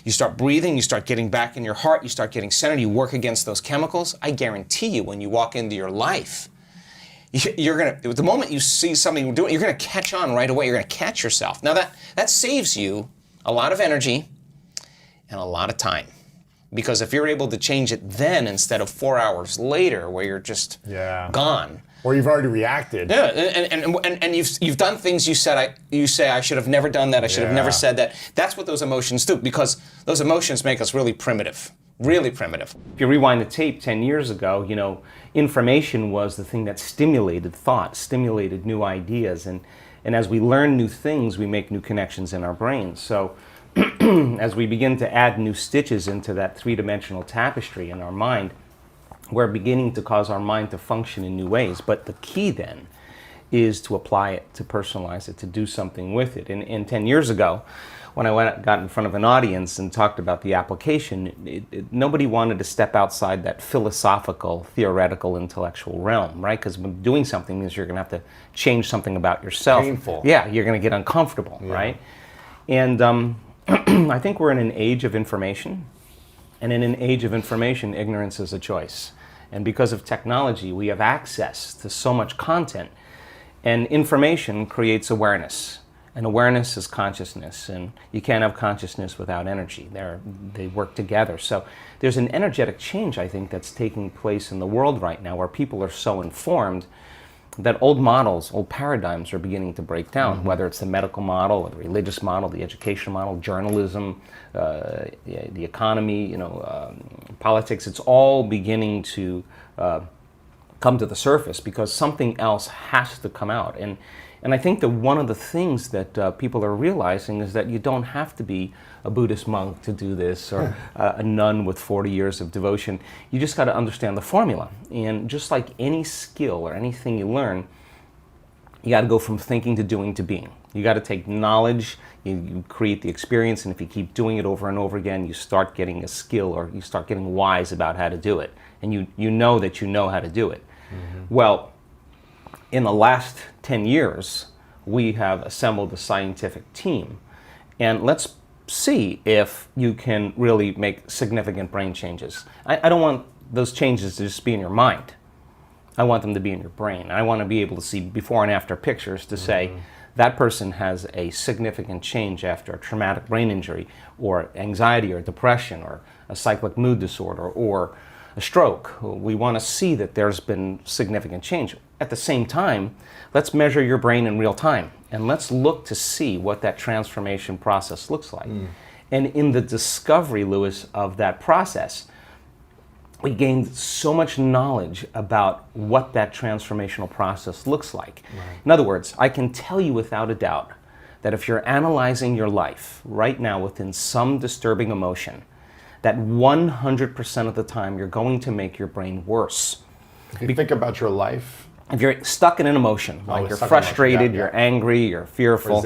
Speaker 1: you start breathing, you start getting back in your heart, you start getting centered, you work against those chemicals, I guarantee you when you walk into your life, you're gonna, the moment you see something doing, you're gonna catch on right away. You're gonna catch yourself. Now that saves you a lot of energy and a lot of time, because if you're able to change it then instead of 4 hours later, where you're just gone,
Speaker 5: or you've already reacted.
Speaker 1: Yeah, and you've done things you say I should have never done that. I should have never said that. That's what those emotions do, because those emotions make us really primitive. Really primitive. If you rewind the tape 10 years ago, information was the thing that stimulated thought, stimulated new ideas, and as we learn new things, we make new connections in our brains. So as we begin to add new stitches into that three-dimensional tapestry in our mind, we're beginning to cause our mind to function in new ways. But the key then is to apply it, to personalize it, to do something with it. And 10 years ago, when I got in front of an audience and talked about the application, nobody wanted to step outside that philosophical, theoretical, intellectual realm, right? Because doing something means you're going to have to change something about yourself.
Speaker 5: Painful.
Speaker 1: Yeah, you're going to get uncomfortable, right? And I think we're in an age of information, and in an age of information, ignorance is a choice. And because of technology, we have access to so much content, and information creates awareness. And awareness is consciousness, and you can't have consciousness without energy. They work together. So there's an energetic change, I think, that's taking place in the world right now, where people are so informed that old models, old paradigms are beginning to break down, whether it's the medical model or the religious model, the educational model, journalism, the economy, politics. It's all beginning to come to the surface, because something else has to come out. And I think that one of the things that people are realizing is that you don't have to be a Buddhist monk to do this, or a nun with 40 years of devotion. You just got to understand the formula. And just like any skill or anything you learn, you got to go from thinking to doing to being. You got to take knowledge, you create the experience, and if you keep doing it over and over again, you start getting a skill, or you start getting wise about how to do it. And you know that you know how to do it. Well, in the last 10 years, we have assembled a scientific team, and let's see if you can really make significant brain changes. I don't want those changes to just be in your mind. I want them to be in your brain. I want to be able to see before and after pictures to say that person has a significant change after a traumatic brain injury or anxiety or depression or a cyclic mood disorder or a stroke. We want to see that there's been significant change. At the same time, let's measure your brain in real time and let's look to see what that transformation process looks like. And in the discovery, Lewis, of that process, we gained so much knowledge about what that transformational process looks like. In other words, I can tell you without a doubt that if you're analyzing your life right now within some disturbing emotion, that 100% of the time you're going to make your brain worse.
Speaker 5: If you think about your life,
Speaker 1: if you're stuck in an emotion, like you're frustrated, you're angry, you're fearful,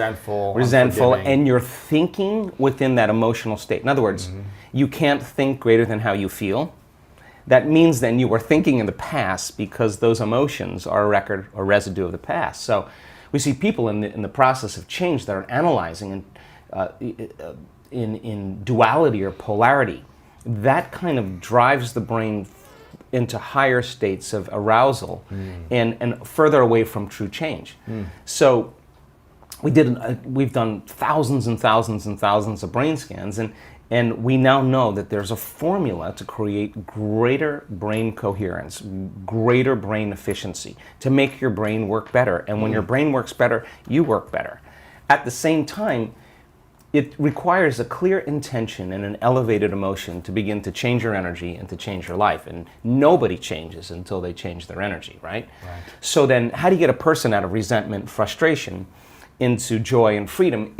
Speaker 1: resentful, and you're thinking within that emotional state. In other words, you can't think greater than how you feel. That means then you were thinking in the past because those emotions are a record or residue of the past. So we see people in the process of change that are analyzing in duality or polarity. That kind of drives the brain into higher states of arousal and further away from true change. So we've done thousands and thousands and thousands of brain scans, and we now know that there's a formula to create greater brain coherence, greater brain efficiency, to make your brain work better. And when your brain works better, you work better. At the same time, it requires a clear intention and an elevated emotion to begin to change your energy and to change your life. And nobody changes until they change their energy, right? So then how do you get a person out of resentment, frustration, into joy and freedom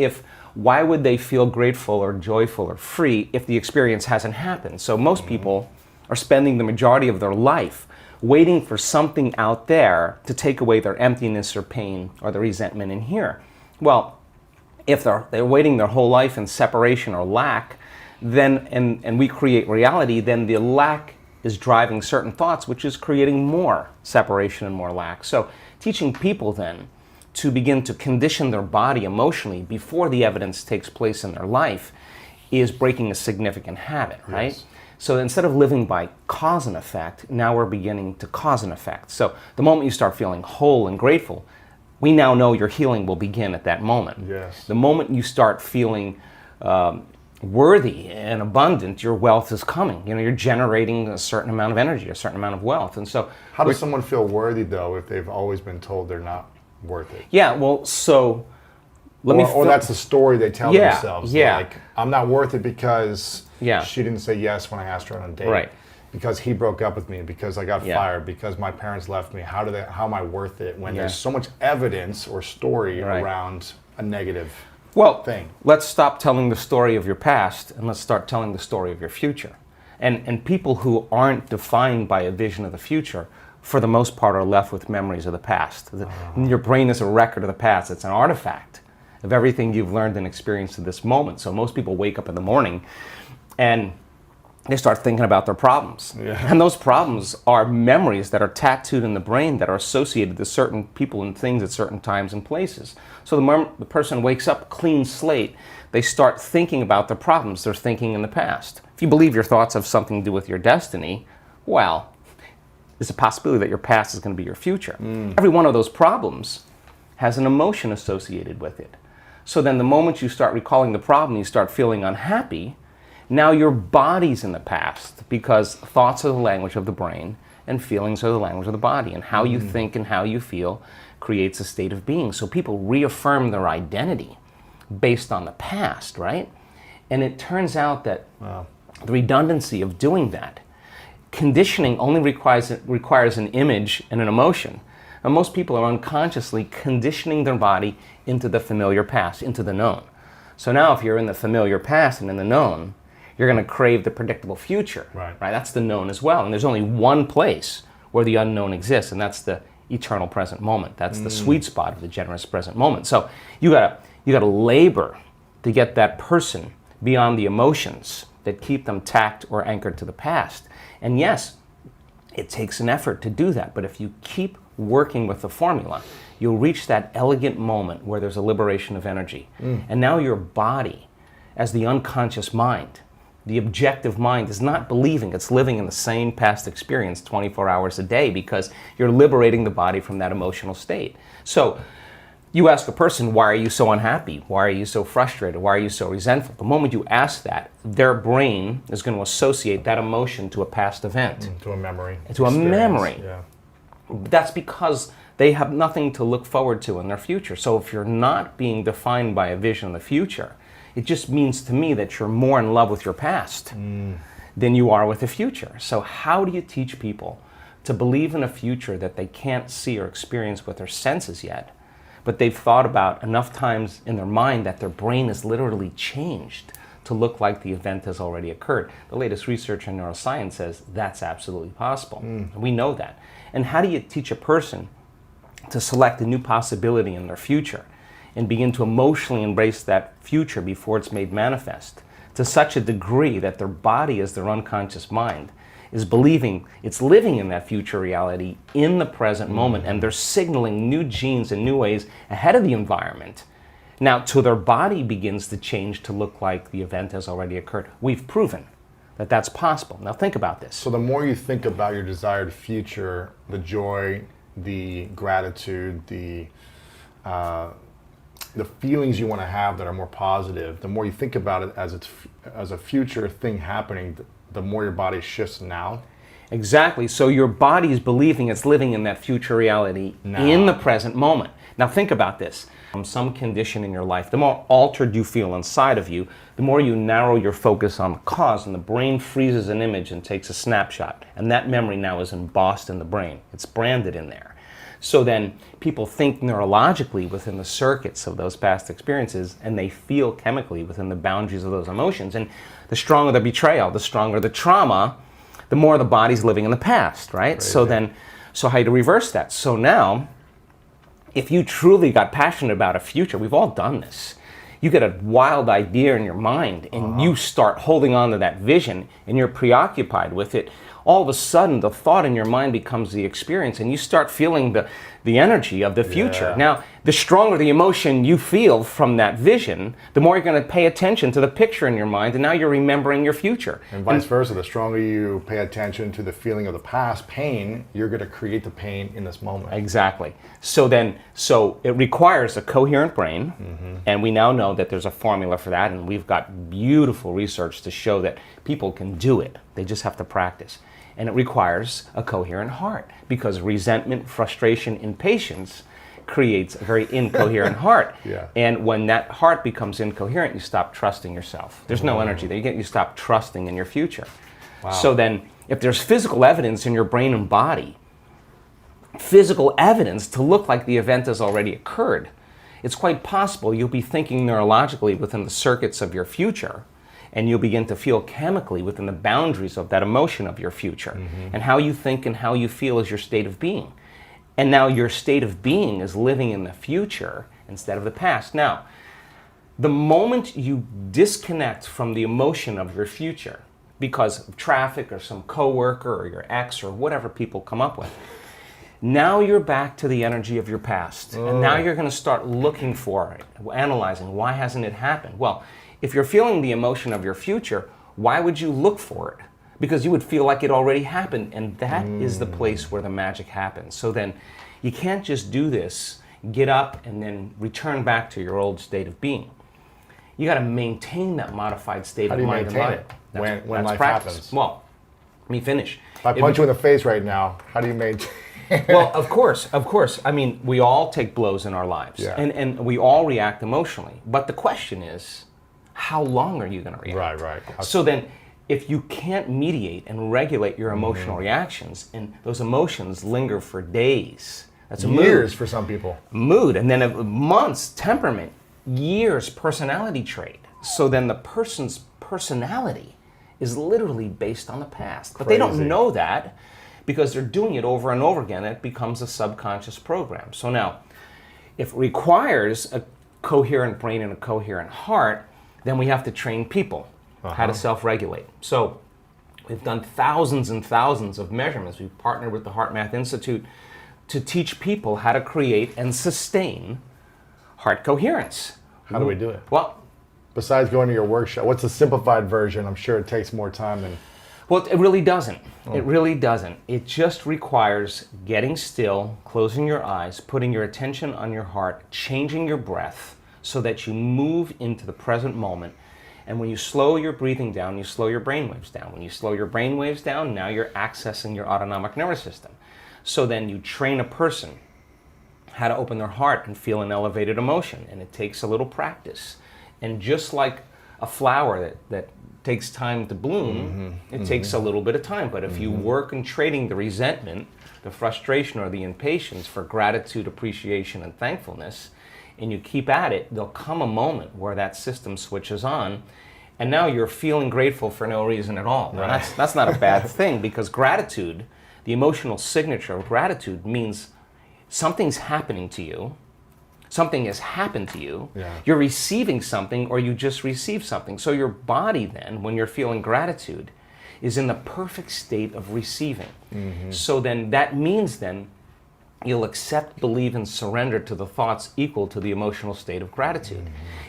Speaker 1: why would they feel grateful or joyful or free if the experience hasn't happened? So most people are spending the majority of their life waiting for something out there to take away their emptiness or pain or the resentment in here. Well, if they're waiting their whole life in separation or lack, then and we create reality, then the lack is driving certain thoughts, which is creating more separation and more lack. So teaching people then to begin to condition their body emotionally before the evidence takes place in their life is breaking a significant habit, right? Yes. So instead of living by cause and effect, now we're beginning to cause and effect. So the moment you start feeling whole and grateful, we now know your healing will begin at that moment.
Speaker 5: Yes.
Speaker 1: The moment you start feeling worthy and abundant, your wealth is coming. You're generating a certain amount of energy, a certain amount of wealth. And so
Speaker 5: how does someone feel worthy though if they've always been told they're not worth it?
Speaker 1: Yeah, well, so
Speaker 5: or that's the story they tell themselves.
Speaker 1: Yeah.
Speaker 5: Like, I'm not worth it because
Speaker 1: Yeah.
Speaker 5: she didn't say yes when I asked her on a date.
Speaker 1: Right.
Speaker 5: Because he broke up with me, because I got fired, because my parents left me. How am I worth it when there's so much evidence or story around a negative thing?
Speaker 1: Let's stop telling the story of your past and let's start telling the story of your future. And people who aren't defined by a vision of the future, for the most part, are left with memories of the past. Your brain is a record of the past. It's an artifact of everything you've learned and experienced to this moment. So most people wake up in the morning and they start thinking about their problems. Yeah. And those problems are memories that are tattooed in the brain that are associated to certain people and things at certain times and places. So the person wakes up, clean slate, they start thinking about the problems they're thinking in the past. If you believe your thoughts have something to do with your destiny, well, there's a possibility that your past is going to be your future. Every one of those problems has an emotion associated with it. So then the moment you start recalling the problem, you start feeling unhappy. Now your body's in the past because thoughts are the language of the brain and feelings are the language of the body. And how you think and how you feel creates a state of being. So people reaffirm their identity based on the past, right? And it turns out that the redundancy of doing that, conditioning only requires an image and an emotion. And most people are unconsciously conditioning their body into the familiar past, into the known. So now if you're in the familiar past and in the known, you're going to crave the predictable future. Right? That's the known as well. And there's only one place where the unknown exists, and that's the eternal present moment. That's the sweet spot of the generous present moment. So you gotta labor to get that person beyond the emotions that keep them tacked or anchored to the past. And yes, it takes an effort to do that, but if you keep working with the formula, you'll reach that elegant moment where there's a liberation of energy. And now your body, as the unconscious mind, The objective mind is not believing, it's living in the same past experience 24 hours a day because you're liberating the body from that emotional state. So you ask a person, why are you so unhappy? Why are you so frustrated? Why are you so resentful? The moment you ask that, their brain is going to associate that emotion to a past event.
Speaker 5: To a memory.
Speaker 1: To a memory.
Speaker 5: Yeah.
Speaker 1: That's because they have nothing to look forward to in their future. So if you're not being defined by a vision of the future, it just means to me that you're more in love with your past than you are with the future. So how do you teach people to believe in a future that they can't see or experience with their senses yet, but they've thought about enough times in their mind that their brain is literally changed to look like the event has already occurred? The latest research in neuroscience says that's absolutely possible. We know that. And how do you teach a person to select a new possibility in their future and begin to emotionally embrace that future before it's made manifest to such a degree that their body, as their unconscious mind, is believing it's living in that future reality in the present moment, and they're signaling new genes in new ways ahead of the environment. Now, till their body begins to change to look like the event has already occurred. We've proven that that's possible. Now think about this.
Speaker 5: So the more you think about your desired future, the joy, the gratitude, the feelings you want to have that are more positive, the more you think about it as a future thing happening, the more your body shifts now.
Speaker 1: Exactly. So your body is believing it's living in that future reality in the present moment. Now think about this. Some condition in your life, the more altered you feel inside of you, the more you narrow your focus on the cause, and the brain freezes an image and takes a snapshot. And that memory now is embossed in the brain. It's branded in there. So then people think neurologically within the circuits of those past experiences, and they feel chemically within the boundaries of those emotions. And the stronger the betrayal, the stronger the trauma, the more the body's living in the past, right?
Speaker 5: Crazy.
Speaker 1: So how do you reverse that? So now, if you truly got passionate about a future, we've all done this. You get a wild idea in your mind and you start holding on to that vision and you're preoccupied with it. All of a sudden, the thought in your mind becomes the experience and you start feeling the energy of the future.
Speaker 5: Yeah.
Speaker 1: Now, the stronger the emotion you feel from that vision, the more you're going to pay attention to the picture in your mind, and now you're remembering your future.
Speaker 5: And vice versa, the stronger you pay attention to the feeling of the past, pain, you're going to create the pain in this moment.
Speaker 1: Exactly. So it requires a coherent brain, and we now know that there's a formula for that, and we've got beautiful research to show that people can do it. They just have to practice. And it requires a coherent heart, because resentment, frustration, impatience creates a very incoherent heart.
Speaker 5: Yeah.
Speaker 1: And when that heart becomes incoherent, you stop trusting yourself. There's no energy there. You stop trusting in your future.
Speaker 5: Wow.
Speaker 1: So then, if there's physical evidence in your brain and body, physical evidence to look like the event has already occurred, it's quite possible you'll be thinking neurologically within the circuits of your future, and you'll begin to feel chemically within the boundaries of that emotion of your future. And how you think and how you feel is your state of being. And now your state of being is living in the future instead of the past. Now, the moment you disconnect from the emotion of your future because of traffic or some coworker or your ex or whatever people come up with, now you're back to the energy of your past. And now you're going to start looking for it, analyzing, why hasn't it happened? Well, if you're feeling the emotion of your future, why would you look for it? Because you would feel like it already happened, and that is the place where the magic happens. So then you can't just do this, get up, and then return back to your old state of being. You got to maintain that modified state of mind and body.
Speaker 5: When life
Speaker 1: practice.
Speaker 5: happens?
Speaker 1: Well, let me finish.
Speaker 5: If I punch you in the face right now, how do you maintain?
Speaker 1: Well, of course. I mean, we all take blows in our lives, and we all react emotionally. But the question is, how long are you going to react?
Speaker 5: Right.
Speaker 1: So then, if you can't mediate and regulate your emotional reactions, and those emotions linger for days, that's a
Speaker 5: years
Speaker 1: mood.
Speaker 5: for some people.
Speaker 1: Mood, and then months, temperament, years, personality trait. So then the person's personality is literally based on the past. But they don't know that because they're doing it over and over again. It becomes a subconscious program. So now, if it requires a coherent brain and a coherent heart, then we have to train people how to self-regulate. So we've done thousands and thousands of measurements. We've partnered with the Heart Math Institute to teach people how to create and sustain heart coherence.
Speaker 5: How do we do it?
Speaker 1: Well,
Speaker 5: Besides going to your workshop, what's the simplified version? I'm sure it takes more time than...
Speaker 1: Well, it really doesn't. It really doesn't. It just requires getting still, closing your eyes, putting your attention on your heart, changing your breath so that you move into the present moment. And when you slow your breathing down, you slow your brainwaves down. When you slow your brainwaves down, now you're accessing your autonomic nervous system. So then you train a person how to open their heart and feel an elevated emotion. And it takes a little practice. And just like a flower that takes time to bloom, it takes a little bit of time. But if you work in trading the resentment, the frustration, or the impatience for gratitude, appreciation, and thankfulness, and you keep at it, there'll come a moment where that system switches on, and now you're feeling grateful for no reason at all. Now, that's not a bad thing, because gratitude, the emotional signature of gratitude, means something's happening to you. Something has happened to you. You're receiving something, or you just received something. So your body then, when you're feeling gratitude, is in the perfect state of receiving. So then that means then you'll accept, believe, and surrender to the thoughts equal to the emotional state of gratitude.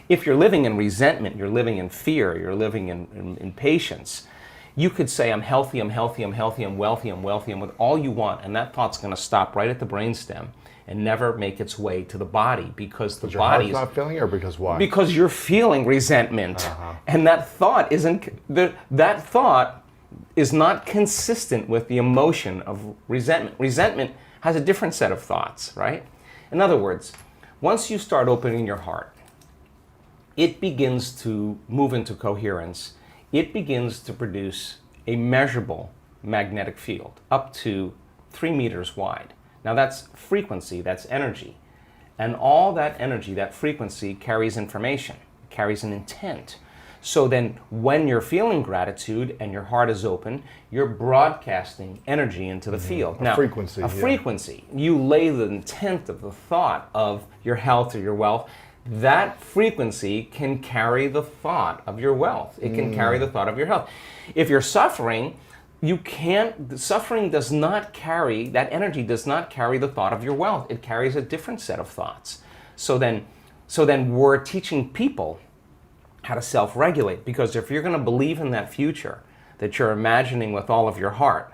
Speaker 1: If you're living in resentment, you're living in fear, you're living in impatience, you could say, I'm healthy, I'm healthy, I'm healthy, I'm wealthy, I'm wealthy, and with all you want, and that thought's going to stop right at the brainstem and never make its way to the body, because the body's
Speaker 5: not feeling it, or because why?
Speaker 1: Because you're feeling resentment, and that thought is not consistent with the emotion of resentment. Resentment has a different set of thoughts, right? In other words, once you start opening your heart, it begins to move into coherence. It begins to produce a measurable magnetic field up to 3 meters wide. Now that's frequency, that's energy. And all that energy, that frequency, carries information, carries an intent. So then when you're feeling gratitude and your heart is open, you're broadcasting energy into the field. Now,
Speaker 5: frequency.
Speaker 1: A frequency. You lay the intent of the thought of your health or your wealth. That frequency can carry the thought of your wealth. It can carry the thought of your health. If you're suffering, suffering does not carry, that energy does not carry the thought of your wealth. It carries a different set of thoughts. So then we're teaching people how to self-regulate, because if you're going to believe in that future that you're imagining with all of your heart,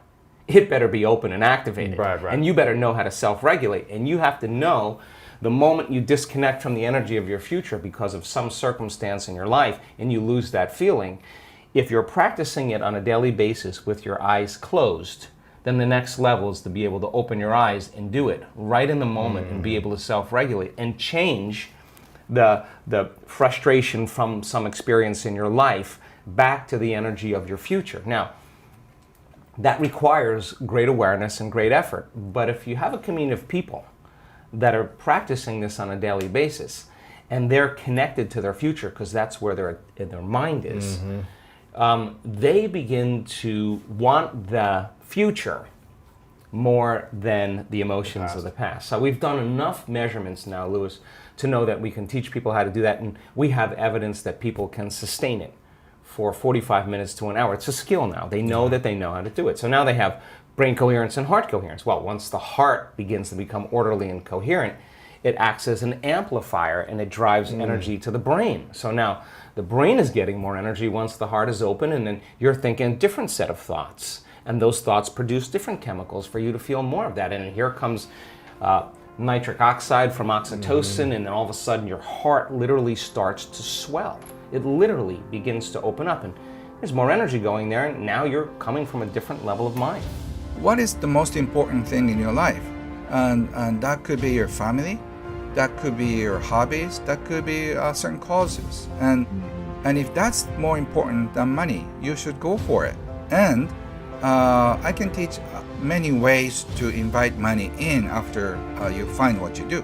Speaker 1: it better be open and activated.
Speaker 5: Right.
Speaker 1: And you better know how to self-regulate. And you have to know the moment you disconnect from the energy of your future because of some circumstance in your life and you lose that feeling, if you're practicing it on a daily basis with your eyes closed, then the next level is to be able to open your eyes and do it right in the moment and be able to self-regulate and change the frustration from some experience in your life back to the energy of your future. Now, that requires great awareness and great effort. But if you have a community of people that are practicing this on a daily basis and they're connected to their future, because that's where their mind is, they begin to want the future more than the emotions of the past. So we've done enough measurements now, Louis, to know that we can teach people how to do that, and we have evidence that people can sustain it for 45 minutes to an hour. It's a skill now. They know that they know how to do it. So now they have brain coherence and heart coherence. Well, once the heart begins to become orderly and coherent, it acts as an amplifier and it drives energy to the brain. So now the brain is getting more energy once the heart is open, and then you're thinking a different set of thoughts. And those thoughts produce different chemicals for you to feel more of that. And here comes nitric oxide from oxytocin, and then all of a sudden your heart literally starts to swell. It literally begins to open up, and there's more energy going there, and now you're coming from a different level of mind.
Speaker 6: What is the most important thing in your life? And that could be your family, that could be your hobbies, that could be certain causes. And if that's more important than money, you should go for it. And I can teach many ways to invite money in after you find what you do.